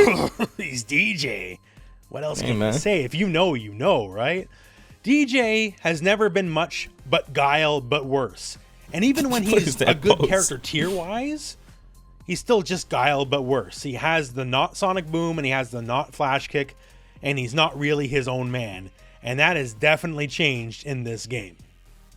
he's DJ. What else Hey, can man. you say? If you know, right? DJ has never been much but guile, but worse. And even when What is he's that a good pose? character tier-wise, he's still just guile, but worse. He has the not Sonic Boom, and he has the not Flash Kick, and he's not really his own man. And that has definitely changed in this game.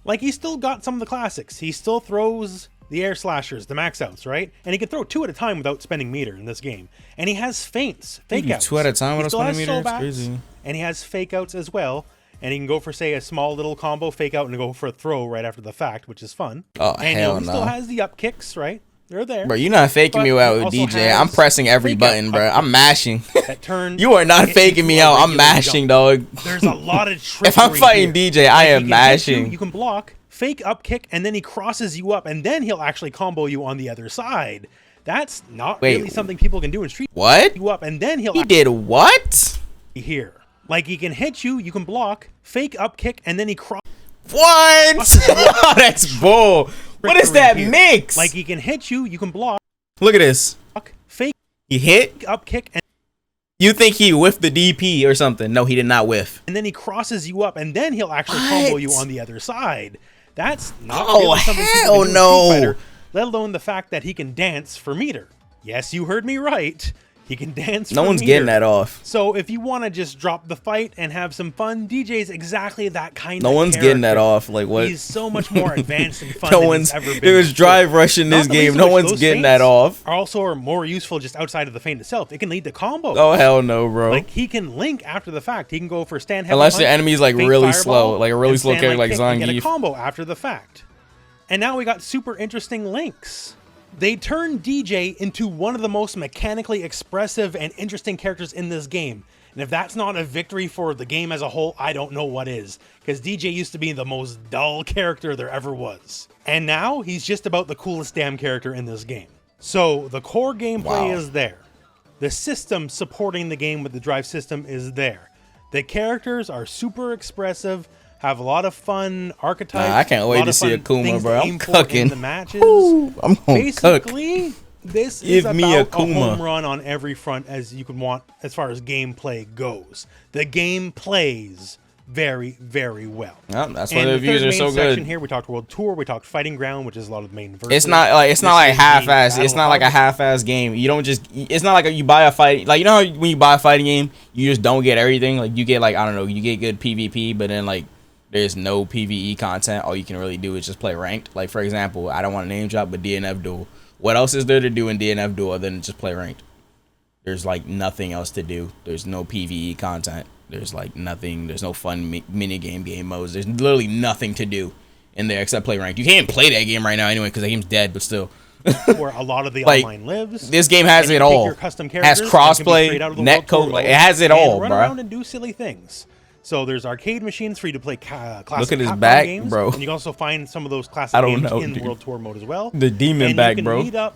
Like, he's still got some of the classics. He still throws the air slashers, the max outs, right? And he can throw 2 at a time without spending meter in this game. And he has feints, fake outs. 2 at a time He without still spending has meter? soul That's bats, crazy. and he has fake outs as well. And he can go for, say, a small little combo, fake out, and go for a throw right after the fact, which is fun. Oh, and hell he no. still has the up kicks, right? They're there. Bro, you're not faking But me he out with also DJ. has I'm pressing every fake button, out bro. up I'm mashing. That turn You are not it faking into me a out. I'm regular mashing, jump. dog. There's a lot of trickery. If I'm fighting here. DJ, I Like, am he can hit mashing. you can block, fake up kick, and then he crosses you up, and then he'll actually combo you on the other side. That's not really something people can do in Street. What? You up, and then He did what? here. Like, he can hit you, you can block, fake up kick, and then he crosses. What? That's bull. What is that mix? Like, he can hit you, you can block, Look at this. fake He hit. up kick, and You think he whiffed the DP or something? No, he did not whiff. then he crosses you up, and then he'll actually What? combo you on the other side. That's not Oh, really something people hell can do in no. Street Fighter, let alone the fact that he can dance for meter. Yes, you heard me right. He can dance No for one's meter. getting that off. So if you want to just drop the fight and have some fun, DJ's exactly that kind No of one's getting that character. off. Like, what? He's so much more advanced and fun No than one's. he's ever been. There was before. drive rush in this Not the least game. of No which one's those getting that feints off. Are also more useful just outside of the feint itself. It can lead to combos. Oh hell no, bro. Like, he can link after the fact. He can go for stand heavy Unless punch, your enemy's like fake really fireball, slow, like a really and slow stand character like kick and get a Zangief. combo after the fact. And now we got super interesting links. They turned DJ into one of the most mechanically expressive and interesting characters in this game. And if that's not a victory for the game as a whole, I don't know what is. Because DJ used to be the most dull character there ever was. And now he's just about the coolest damn character in this game. So the core gameplay is there. The system supporting the game with the drive system is there. The characters are super expressive, have a lot of fun archetypes. Nah, I can't wait to see Akuma, bro. I'm cooking. The matches. Woo, I'm gonna cook. Basically, this Give is me about a Akuma. home run on every front as you could want as far as gameplay goes. The game plays very, very well. Yep, that's why And the the reviews third are main so section good. here, we talked World Tour, we talked Fighting Ground, which is a lot of the main verses. It's not like half-ass. It's not like a half-ass game. You don't just. It's not like you buy a fight. Like, you know how when you buy a fighting game, you just don't get everything. Like, you get like, I don't know, you get good PvP, but then like there's no PvE content. All you can really do is just play ranked. Like, for example, I don't want to name drop, but DNF Duel. What else is there to do in DNF Duel other than just play ranked? There's like nothing else to do. There's no PvE content. There's like nothing. There's no fun mini game modes. There's literally nothing to do in there except play ranked. You can't play that game right now anyway because the game's dead. But still, where a lot of the like, online lives. this game has And you it take all. your custom Has characters and can be crossplay, straight out of the World Tour netcode. Like, mode it has it and all, run bro. around and do silly things. So there's arcade machines for you to play classic Look at his Capcom back, games, bro. and you can also find some of those classic I don't games know, in dude. World Tour mode as well. The demon and back, you can bro. meet up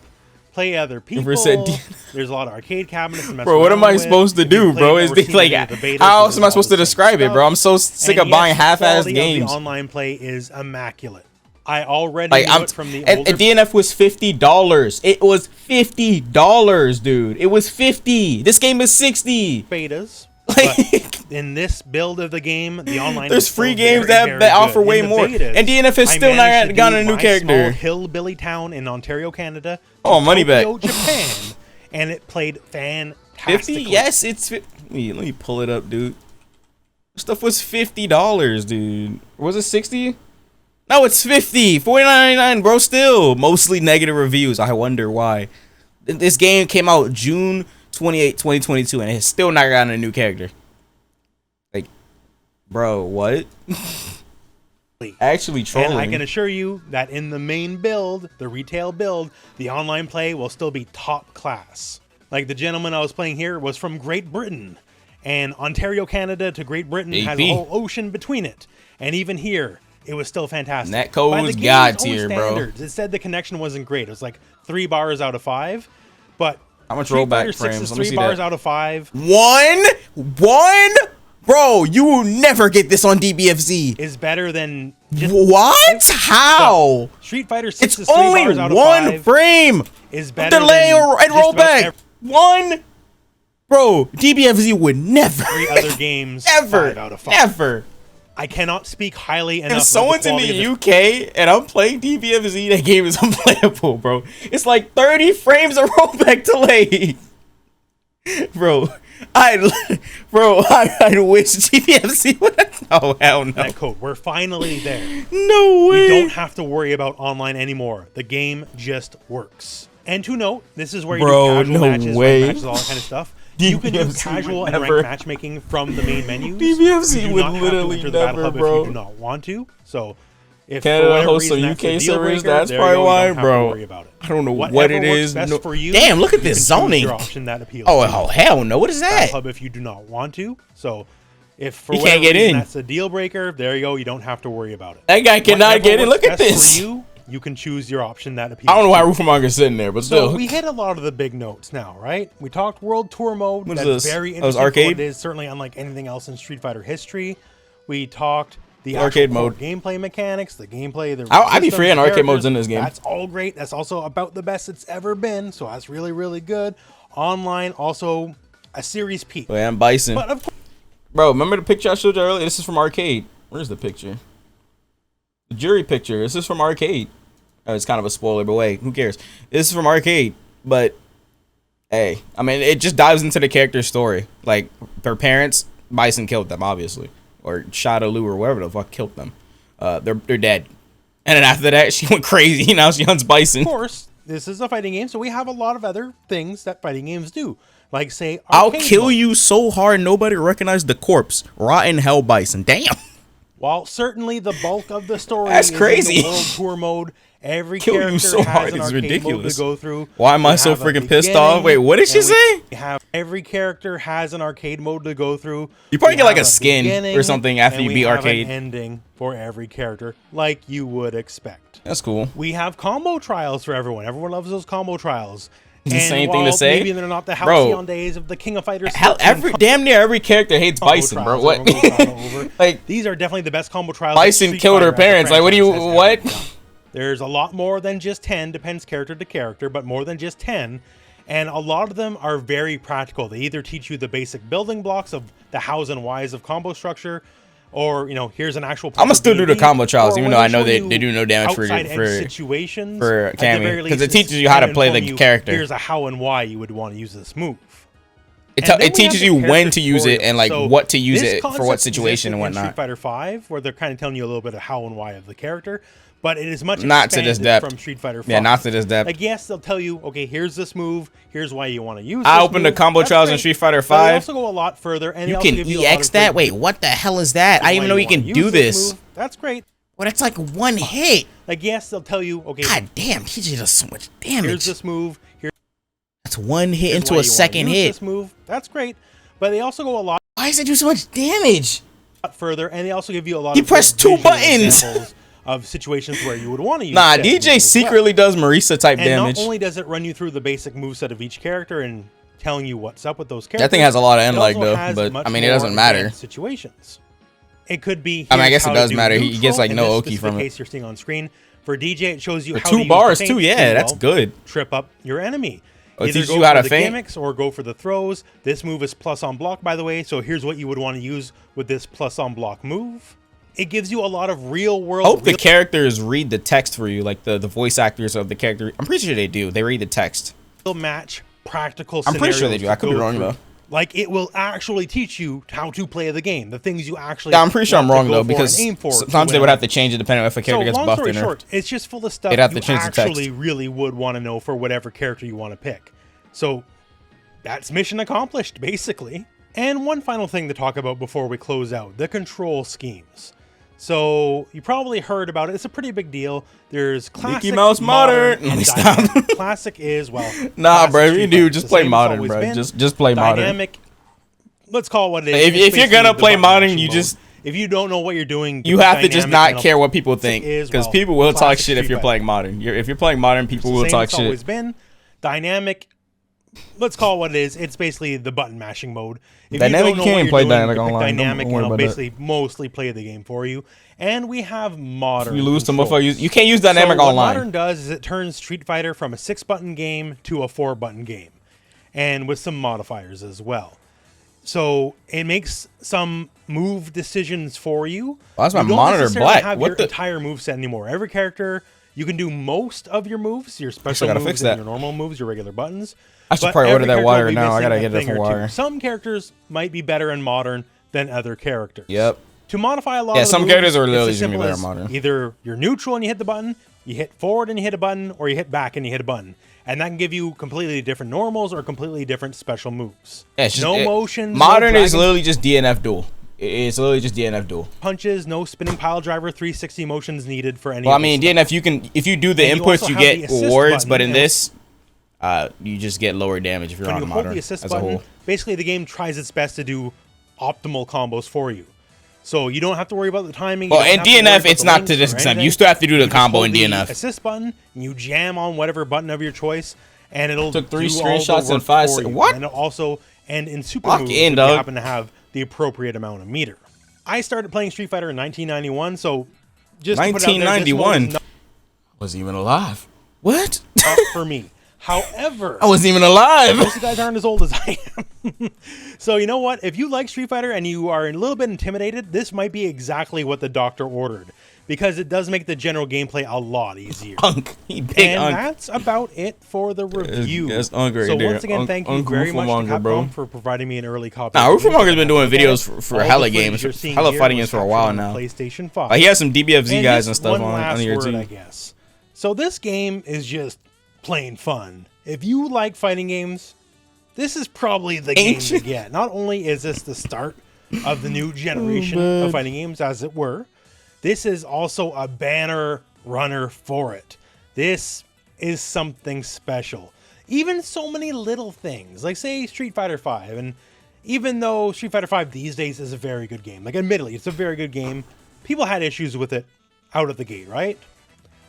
play other people. DNF. There's a lot of arcade cabinets to mess Bro, what am I around supposed to with. If you do, bro? played Is or this seen like, any of the betas, how else there's am I all supposed the to same describe it, bro? I'm so sick And of buying yes, the half-ass quality of games. The online play is immaculate. I already Like, knew it from the and older DNF was $50. It was $50, dude. It was 50. This game is 60. betas. Like, But in this build of the game, the online there's is still free games very that offer good. way In the more. betas, And DNF has I still managed not to gotten do a new my character. Small hillbilly town in Ontario, Canada. Oh, money back. Tokyo, Japan, and it played 50? fantastically. Yes, it's 50. Let me pull it up, dude. Stuff was $50, dude. Was it 60? No, it's 50. $49.99, bro. Still mostly negative reviews. I wonder why. This game came out June 28, 2022, and it's still not gotten a new character. Like, bro, what? Actually trolling. And I can assure you that in the main build, the retail build, the online play will still be top class. Like the gentleman I was playing here was from Great Britain, and Ontario, Canada to Great Britain has a whole ocean between it. And even here, it was still fantastic. Netcode's god tier, bro. It said the connection wasn't great. It was like 3 bars out of 5, but how much Street rollback Fighter 6 frames? is Let me 3 see bars that. out of 5. One? Bro, you will never get this on DBFZ. Is better than just What? How? Street Fighter 6 It's is 3 only bars out of one 5. frame. Is better Delay than or and just about rollback. One. Bro, DBFZ would never. 3 other games. Ever. 5 out of 5. Never. I cannot speak highly enough. If someone's in the UK and I'm playing DBFZ, that game is unplayable, bro. It's like 30 frames of rollback delay. Bro, I wish DBFZ would. Oh, hell no. Netcode, we're finally there. No way. We don't have to worry about online anymore. The game just works. And to note, this is where you do casual matches, ranked matches, all that kind of stuff. You can do casual and ranked matchmaking from the main menus. DBFZ would literally enter the battle never, hub bro. if you do not want to. So, if Canada for whatever hosts reason some that's a UK deal servers, breaker, that's there probably you go, why, you don't have bro. to worry about it. I don't know what Whatever it works is. best for you, Damn, look at you this can choose zoning. your option that appeals Oh, to you. hell no. What is that? Battle hub if you do not want to. So, if for He whatever can't get reason in. that's a deal breaker, there you go. You don't have to worry about it. That guy cannot Whatever get in. works Look at best this. For you can choose your option that appeals. I don't know why to you. Roofamonger's sitting there, but still. So we hit a lot of the big notes now, right? We talked World Tour mode. What is That's this? very Oh, it's interesting. arcade? For what it is certainly unlike anything else in Street Fighter history. We talked the arcade actual mode gameplay mechanics, the gameplay. The I'd be systems, free on the arcade modes characters. in this game. That's all great. That's also about the best it's ever been. So that's really, really good. Online, also a series peak. Oh, yeah, I'm Bison. But of course, Bro, remember the picture I showed you earlier? This is from arcade. Where's the picture? The jury picture. This is from arcade. Oh, it's kind of a spoiler, but wait, who cares? This is from arcade, but hey, I mean, it just dives into the character's story. Like, their parents, Bison killed them, obviously, or Shadaloo or whatever the fuck killed them. They're dead. And then after that, she went crazy. Now she hunts Bison. of course, this is a fighting game, so we have a lot of other things that fighting games do. Like, say, I'll arcade kill mode. you so hard nobody recognized the corpse. Rotten hell Bison. Damn. While certainly the bulk of the story That's is crazy. in the World Tour mode, every Kill you character so has hard, an it's arcade ridiculous. mode to go through. Why am I We so have a freaking pissed off? beginning, Wait, what did she and say? we have every character has an arcade mode to go through. You probably We get like have a skin or beginning, something after and you we beat have arcade. An ending for every character, like you would expect. That's cool. We have combo trials for everyone. Everyone loves those combo trials. It's the And same thing to while say. Maybe they're not the Bro. halcyon days of the King of Fighters. Hell, 13 damn near every character hates combo Bison, bro. trials, What? everyone goes on over. Like, These are definitely the best combo trials. Bison that Street killed her Fighter as a parents. Like, what do you? franchise has What? ever done. There's a lot more than just 10. Depends character to character, but more than just 10. And a lot of them are very practical. They either teach you the basic building blocks of the hows and whys of combo structure, or here's an actual. I'ma still do the PvP, combo trials, or even when though I know show they you do no damage for outside edge for situations for at the Cammy, very 'cause least, it teaches you how to and play the inform you, character. Here's a how and why you would want to use this move. it And then we teaches have the you when character to use it tutorials. and like So what to use this it for concept what situation and existed in whatnot. Street Fighter 5, where they're kind of telling you a little bit of how and why of the character, but it is much Not to this expanded depth. from Street Fighter 5. Yeah, not to this depth. Like, yes, they'll tell you, okay, here's this move, here's why you want to use. I this opened the move. combo That's trials in great. Street Fighter But they 5. also go a lot further, and they You also can give you a lot EX of that? great Wait, what the hell is that? I didn't why even know you wanna can use do this. move. That's great. Well, that's like one hit. Like, yes, they'll tell you, okay, God damn, he did so much here's damage. this move, That's one hit here's into why a you wanna second use hit. This move. That's great. But they also go a lot Why does it do so much damage? further, and they also give you a lot He of pressed visual 2 buttons. examples of situations where you would want to use. Nah, DJ secretly does Marisa type damage. Not only does it run you through the basic moveset of each character and telling you what's up with those characters. That thing has a lot of end lag though, but I mean, it doesn't matter. Situations. It could be. I mean, I guess it does matter. He gets like no Oki from it. Case you're seeing on screen. For DJ, it shows you how 2 bars too. Yeah, that's good. Trip up your enemy. It teaches you how to feint gimmicks or go for the throws. This move is plus on block, by the way. So here's what you would want to use with this plus on block move. It gives you a lot of real world. I hope the characters read the text for you, like the voice actors of the character. I'm pretty sure they do. They read the text. Match practical. I'm pretty sure they do. I could be wrong though. Like it will actually teach you how to play the game, the things you actually. Yeah, I'm pretty sure I'm wrong though, because sometimes they would have to change it depending on if a character gets buffed in. Short, it's just full of stuff they'd have to you change the text. Actually really would want to know for whatever character you want to pick. So that's mission accomplished, basically. And one final thing to talk about before we close out, the control schemes. So you probably heard about it. It's a pretty big deal. There's classic, Mickey Mouse Modern. And dynamic. Classic is, well, nah, bro. You do just play Modern, bro. Just play Modern. Dynamic. Let's call it what it is. If you're gonna play Modern, you just. If you don't know what you're doing, you have to just not care what people think, because people will talk shit if you're playing Modern. If you're playing Modern, people will talk shit. It's always been dynamic. Let's call it what it is. It's basically the button mashing mode. If dynamic, you can't play dynamic online. Dynamic, and I'll basically mostly play the game for you. And we have Modern. You lose to motherfuckers. You can't use dynamic online. What Modern does is it turns Street Fighter from a 6-button game to a 4-button game, and with some modifiers as well. So it makes some move decisions for you. Why is my monitor black? Have your entire moveset anymore. Every character, you can do most of your moves, your special moves, and your normal moves, your regular buttons. I should probably order that water now. I gotta get a different water. Some characters might be better in Modern than other characters. Yep. To modify a lot of some moves, characters are literally just gonna be better in Modern. Either you're neutral and you hit the button, you hit forward and you hit a button, or you hit back and you hit a button. And that can give you completely different normals or completely different special moves. Yeah, it's just, no motions. Modern is literally just DNF duel. It's literally just DNF duel. Punches, no spinning pile driver, 360 motions needed for any. Well, I mean, DNF, you can, if you do the inputs, you get rewards, but in this, you just get lower damage if you're on Modern. When you hold the assist button, basically the game tries its best to do optimal combos for you. So you don't have to worry about the timing. Well, in DNF, it's not to this extent. You still have to do the combo in DNF. Assist button, and you jam on whatever button of your choice, and it'll took 3 screenshots in 5 seconds. What? And also, in super moves, you happen to have the appropriate amount of meter. I started playing Street Fighter in 1991, so just 1991 wasn't even alive. What? For me. However, I wasn't even alive. Most of you guys aren't as old as I am. So you know what? If you like Street Fighter and you are a little bit intimidated, this might be exactly what the doctor ordered, because it does make the general gameplay a lot easier. That's about it for the review. That's hungry. So once again, thank you very much to Capcom for providing me an early copy. Rufumonger's been doing videos for hella games, hella fighting games for a while now. PlayStation 5. He has some DBFZ guys and stuff on your team. I guess. So this game is just plain fun. If you like fighting games, this is probably the game to get. Not only is this the start of the new generation of fighting games, as it were, this is also a banner runner for it. This is something special. Even so many little things, like say Street Fighter V, and even though Street Fighter V these days is a very good game, like admittedly, it's a very good game, people had issues with it out of the gate, right?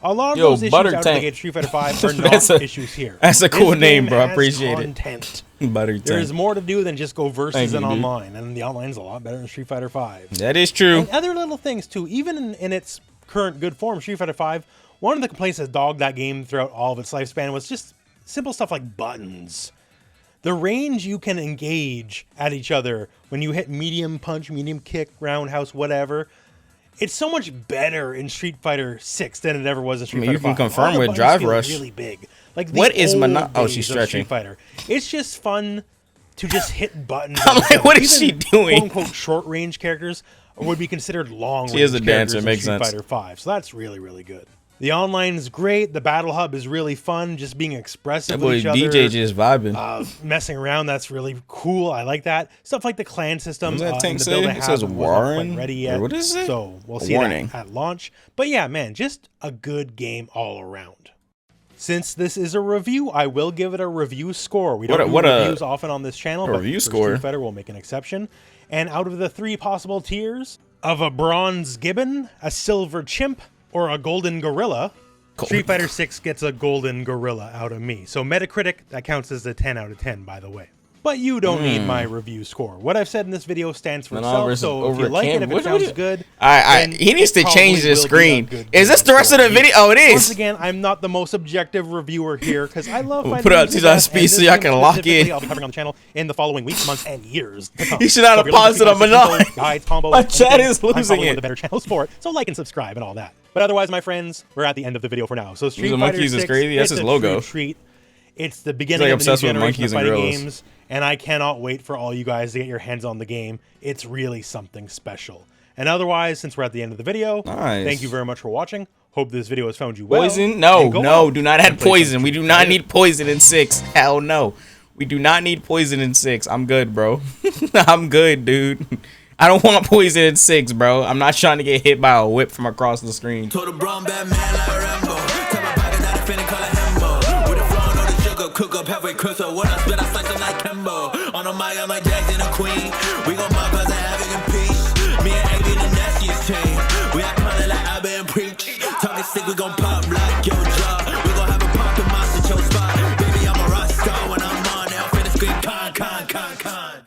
A lot of those issues out of the gate Street Fighter V are not issues here. That's a cool name, bro. I appreciate it. There's more to do than just go versus and online, and the online is a lot better than Street Fighter V. That is true. And other little things too. Even in its current good form, Street Fighter V, one of the complaints that dogged that game throughout all of its lifespan was just simple stuff like buttons. The range you can engage at each other when you hit medium punch, medium kick, roundhouse, whatever. It's so much better in Street Fighter 6 than it ever was in Street Fighter 5. You can confirm with Drive Rush. Really big. Like what is Oh, she's stretching. Street Fighter. It's just fun to just hit buttons. I'm like, what is she doing? Quote unquote short range characters would be considered long range. She is a dancer, makes sense. Street Fighter 5. So that's really, really good. The online is great. The battle hub is really fun. Just being expressive with each other. DJ just vibing. Messing around, that's really cool. I like that. Stuff like the clan system. What does that tank say? It says Warren. Ready yet. What is it? So we'll see that at launch. But yeah, man, just a good game all around. Since this is a review, I will give it a review score. We don't do reviews often on this channel, but for Street Fighter, we'll make an exception. And out of the 3 possible tiers of a bronze gibbon, a silver chimp, or a golden gorilla, Street Fighter 6 gets a golden gorilla out of me. So Metacritic, that counts as a 10 out of 10, by the way. But you don't need my review score. What I've said in this video stands for itself, so if you like it, if it sounds good... he needs to change the screen. Is this the rest of the video? Oh, it is! Once again, I'm not the most objective reviewer here, because I love finding... Put out 2 on speed so y'all can lock in. I'll be covering on the channel in the following weeks, months, and years to come. You should not have paused it on guides, combos, my chat is losing it. The better channels for it, so like and subscribe and all that. But otherwise, my friends, we're at the end of the video for now. So Street Fighter 6 is crazy. That's his logo. Treat. It's the beginning of the new generation of fighting games, and I cannot wait for all you guys to get your hands on the game. It's really something special. And otherwise, since we're at the end of the video, thank you very much for watching. Hope this video has found you well. Poison? No, do not add poison. We do not need poison in 6. Hell no. We do not need poison in 6. I'm good, bro. I'm good, dude. I don't want poison in 6, bro. I'm not trying to get hit by a whip from across the screen. Cook up halfway crystal. When I spit, I slice them like Kimbo. On the mic, I'm like Jackson and Queen. We gon' mob cause I have it in peace. Me and AB, the nastiest team. We act probably like I been preach. Talking sick, we gon' pop like your jaw. We gon' have a pop to monster your spot. Baby, I'm a rock star when I'm on. Now I'm finna scream con.